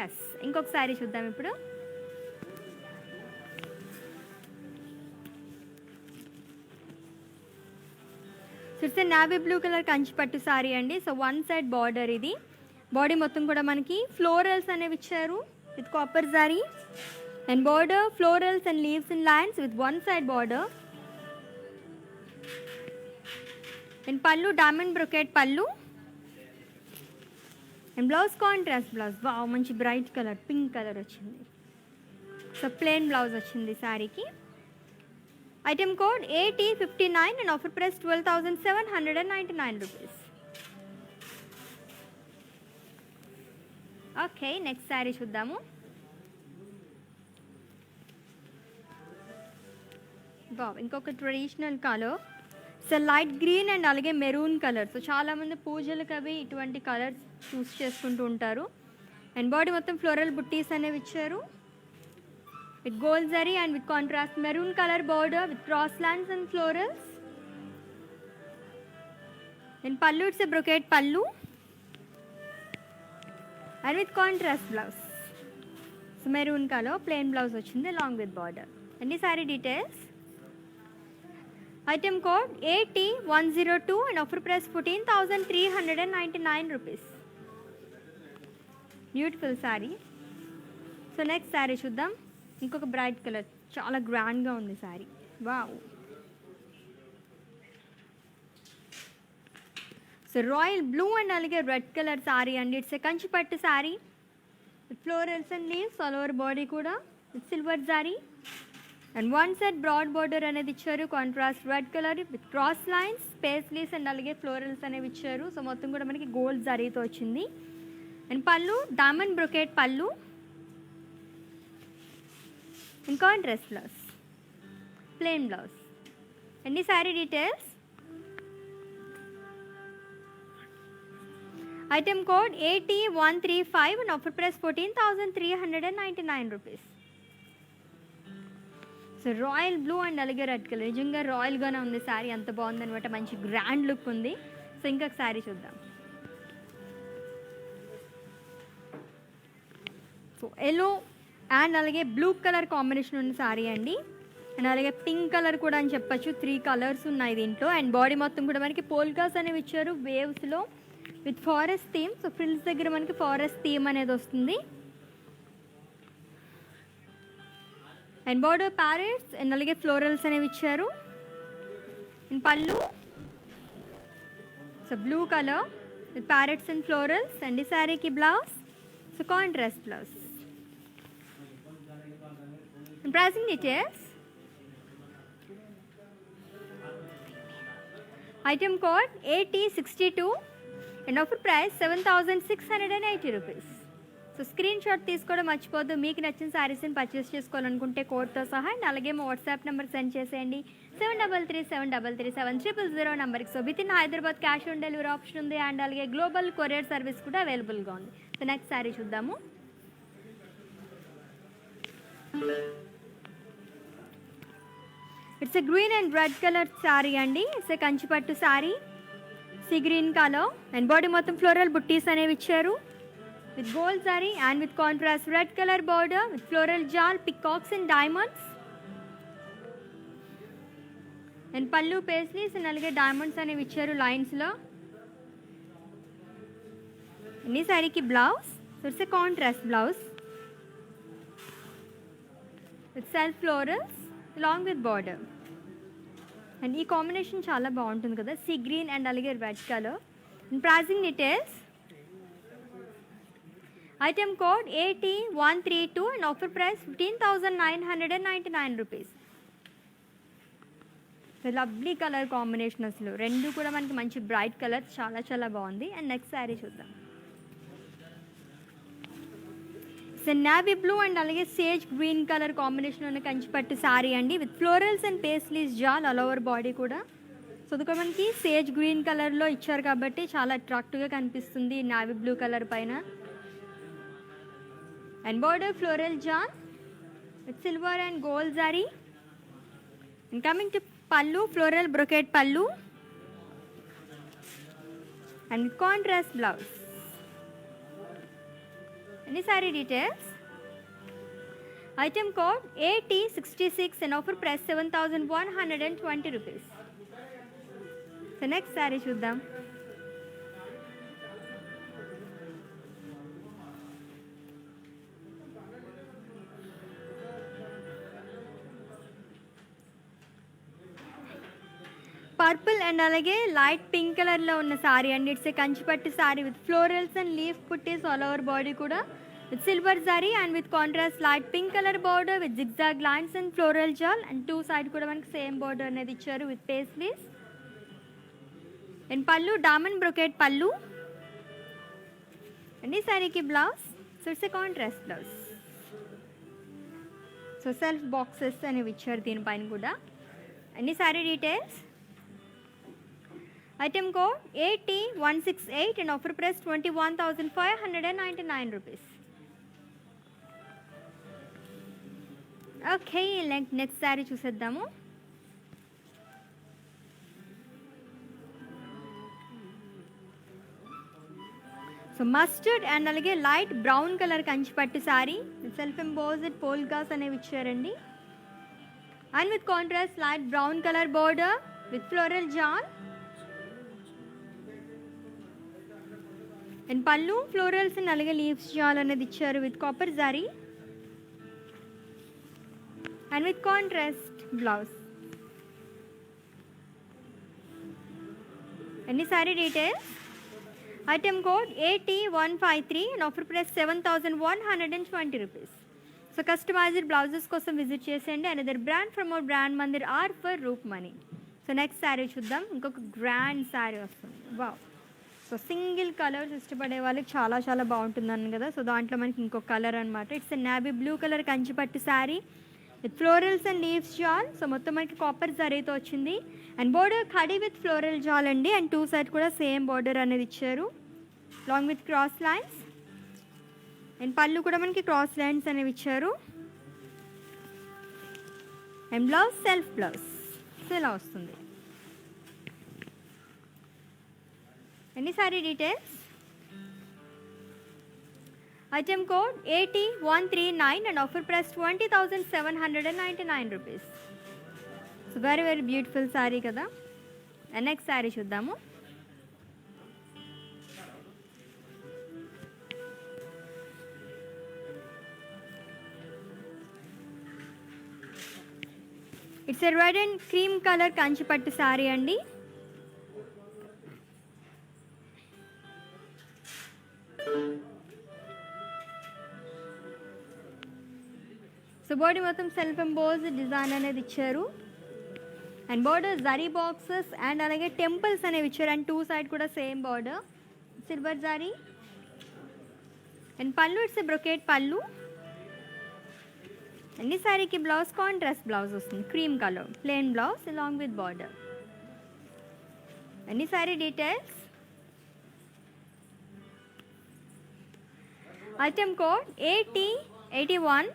ఎస్, ఇంకొక శారీ చూద్దాం ఇప్పుడు. చూస్తే navy blue colour Kanchipattu sari అండి. సో వన్ సైడ్ బార్డర్, ఇది బాడీ మొత్తం కూడా మనకి ఫ్లోరల్స్ అనేవి ఇచ్చారు with copper zari and border florals and leaves in lines with one side border and pallu diamond brocade pallu and blouse contrast blouse. wow, manchi bright color pink color ochindi. so plain blouse ochindi saree ki. item code AT59 and offer price 12,799 rupees. okay, next saree chudamu. Wow, ఇంకొక traditional colour. So light green and అలాగే maroon colour. So చాలామంది పూజలకు అవి ఇటువంటి colours choose చేసుకుంటూ ఉంటారు. And body మొత్తం floral buttis అనేవి ఇచ్చారు with gold zari and with contrast maroon colour border with cross lines and florals and pallu it's brocade pallu and with contrast blouse. So maroon colour plain blouse వచ్చింది అలాంగ్ విత్ బార్డర్. అండ్ ఈ sorry details, item code AT102 and offer price 14,399 rupees. Beautiful sari. So next sari చూద్దాం. ఇంకొక bright colour, చాలా గ్రాండ్గా ఉంది sari. Wow, so royal blue and అలాగే red colour sari అండి. It's a Kanchipattu sari with florals and leaves all over body కూడా with silver zari and one side broad border అనేది ఇచ్చారు contrast red colour with cross lines paisleys and అలాగే florals అనేవి ఇచ్చారు. So మొత్తం కూడా మనకి గోల్డ్ జరీతో వచ్చింది. And pallu diamond brocade pallu and contrast blouse plain blouse. And ఈ sari details, item code AT135 and offer price 14,399 rupees. So royal blue and అలాగే రెడ్ కలర్, నిజంగా రాయల్గానే ఉంది శారీ, అంత బాగుందనమాట, మంచి గ్రాండ్ లుక్ ఉంది. సో ఇంకొక శారీ చూద్దాం. సో ఎల్లో అండ్ అలాగే బ్లూ కలర్ కాంబినేషన్ ఉన్న శారీ అండి. అండ్ అలాగే పింక్ కలర్ కూడా అని చెప్పచ్చు. 3 కలర్స్ ఉన్నాయి దీంట్లో. అండ్ బాడీ మొత్తం కూడా మనకి పోల్కాస్ అనేవి ఇచ్చారు వేవ్స్లో with forest theme. So frills దగ్గర మనకి ఫారెస్ట్ థీమ్ అనేది వస్తుంది. అండ్ బార్డర్ ప్యారెట్స్ అండ్ అలాగే ఫ్లోరల్స్ అనేవి ఇచ్చారు. And pallu so blue colour with parrots and florals. And ఈ శారీకి blouse so contrast blouse. And pricing details, item code AT62 and offer price 7,680 rupees. So screenshot తీసుకోవడం మర్చిపోద్దు. మీకు నచ్చిన శారీస్ని purchase చేసుకోవాలనుకుంటే కోడ్తో సహా అండ్ అలాగే మా వాట్సాప్ నెంబర్ సెండ్ చేసేయండి 7337337000 నెంబర్కి. So with in Hyderabad cash on delivery option ఉంది అండ్ అలాగే గ్లోబల్ కొరియర్ సర్వీస్ కూడా అవైలబుల్గా ఉంది. సో నెక్స్ట్ శారీ చూద్దాము. It's a green and red colour sari అండి. It's a Kanchipattu sari, sea green colour and body మొత్తం ఫ్లోరల్ బుట్టీస్ అనేవి ఇచ్చారు with gold zari and with contrast red colour border with floral jaal, peacocks and diamonds and pallu paisleys and అలాగే diamonds అనేవి ఇచ్చారు లైన్స్లో. ఈ శారీకి blouse, so it's a contrast blouse with self florals along with border. And ఈ combination చాలా బాగుంటుంది కదా, సీ గ్రీన్ అండ్ అలాగే red colour. And pricing details, item code AT132 and offer price 15,999 rupees. Lovely colour combination, అసలు రెండు కూడా మనకి మంచి బ్రైట్ కలర్, చాలా చాలా బాగుంది. అండ్ నెక్స్ట్ శారీ చూద్దాం. నేవీ బ్లూ అండ్ అలాగే సేజ్ గ్రీన్ కలర్ కాంబినేషన్ ఉన్న కంచిపట్టు శారీ అండి with florals and paisleys jaal all over body కూడా. సో అది కూడా మనకి సేజ్ గ్రీన్ కలర్లో ఇచ్చారు కాబట్టి చాలా అట్రాక్టివ్గా కనిపిస్తుంది నేవీ బ్లూ కలర్ పైన. And border floral jaal with silver and gold zari. And coming to pallu, floral brocade pallu and contrast blouse. Any saree details, item code AT66 and offer price 7,120 rupees. So next saree చూద్దాం. Purple and అలాగే light pink కలర్లో ఉన్న సారీ అండి. It's a Kanchipattu sari with florals and leaf buttis all over body కూడా with silver zari and with contrast light pink colour border with zigzag lines and floral jaal and two side కూడా మనకి same border అనేది ఇచ్చారు with paisleys. And pallu diamond brocade pallu and ఈ సారీకి blouse, so it's a contrast blouse. So self boxes అనేవి ఇచ్చారు దీనిపైన కూడా. అన్ని sari details, item code AT168 and offer price 21,599 rupees. Okay, next sari చూసేద్దాము. సో మస్టర్డ్ అండ్ అలాగే light brown colour Kanchipattu sari self embossed polkas అనేవి ఇచ్చారండి and with contrast light brown colour border with floral jaal and pallu florals and అలాగే leaves jaal అనేది ఇచ్చారు with copper zari and with contrast blouse. అన్ని sari details, item code AT153 and offer price 7,120 rupees. So customised blouses కోసం visit చేసేయండి. Another brand from our brand Mandir are for roof money. So next sari చూద్దాం. ఇంకొక grand sari వస్తుంది. Wow, so single colours ఇష్టపడే వాళ్ళకి చాలా చాలా బాగుంటుందని కదా. సో దాంట్లో మనకి ఇంకొక కలర్ అనమాట. It's navy blue colour Kanchipattu sari with florals and leaves jaal. So మొత్తం మనకి కాపర్ జరీతో వచ్చింది అండ్ బోర్డర్ కడి విత్ ఫ్లోరల్ జాల్ అండి. అండ్ టూ సైడ్ కూడా సేమ్ బోర్డర్ అనేది ఇచ్చారు long with cross lines. And pallu కూడా మనకి క్రాస్ లైన్స్ అనేవి ఇచ్చారు. And blouse self blouse, so ఇలా వస్తుంది. Any saree details, item code AT139 and offer price 20,799 rupees. So very very beautiful saree kada. And next saree చూద్దాము. It's a red and cream color Kanchipattu saree అండి. So body మొత్తం self emboss design అనేది ఇచ్చారు and border zari boxes and అలాగే temples అనేవి ఇచ్చారు and two side కూడా same border silver zari and pallu it's brocade pallu. అన్ని సారీకి బ్లౌజ్ కాంట్రాస్ట్ బ్లౌజ్ వస్తుంది, cream colour plain blouse along with border. అన్ని sari details, item code AT81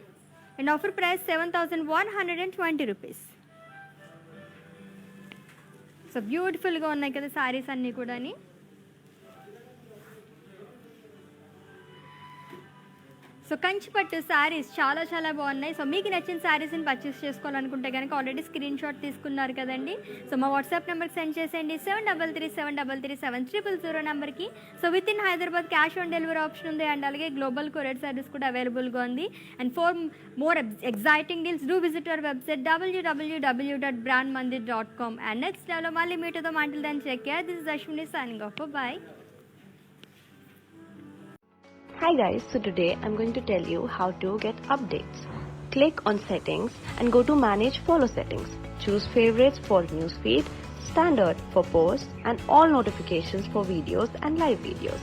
and offer price 7,120 rupees. So బ్యూటిఫుల్గా ఉన్నాయి కదా శారీస్ అన్నీ కూడాని. సో కంచిపట్టు శారీస్ చాలా చాలా బాగున్నాయి. సో మీకు నచ్చిన శారీస్ని పర్చేస్ చేసుకోవాలనుకుంటే కనుక ఆల్రెడీ స్క్రీన్ షాట్ తీసుకున్నారు కదండి. సో మా వాట్సాప్ నెంబర్కి సెండ్ చేసేయండి 7337337000 నెంబర్కి. So with in Hyderabad cash on delivery option ఉంది అండ్ అలాగే గ్లోబల్ కొరియర్ సర్వీస్ కూడా అవైలబుల్గా ఉంది. And for more exciting deals do visit our website www.brandmandir.com. And next డేలో మళ్ళీ మీటుతో మాటలు దాన్ని చెక్ చేయాలి. This is Ashwini signing off. Bye. Hi guys, so today I'm going to tell you how to get updates. Click on settings and go to manage follow settings. Choose favorites for newsfeed, standard for posts and all notifications for videos and live videos.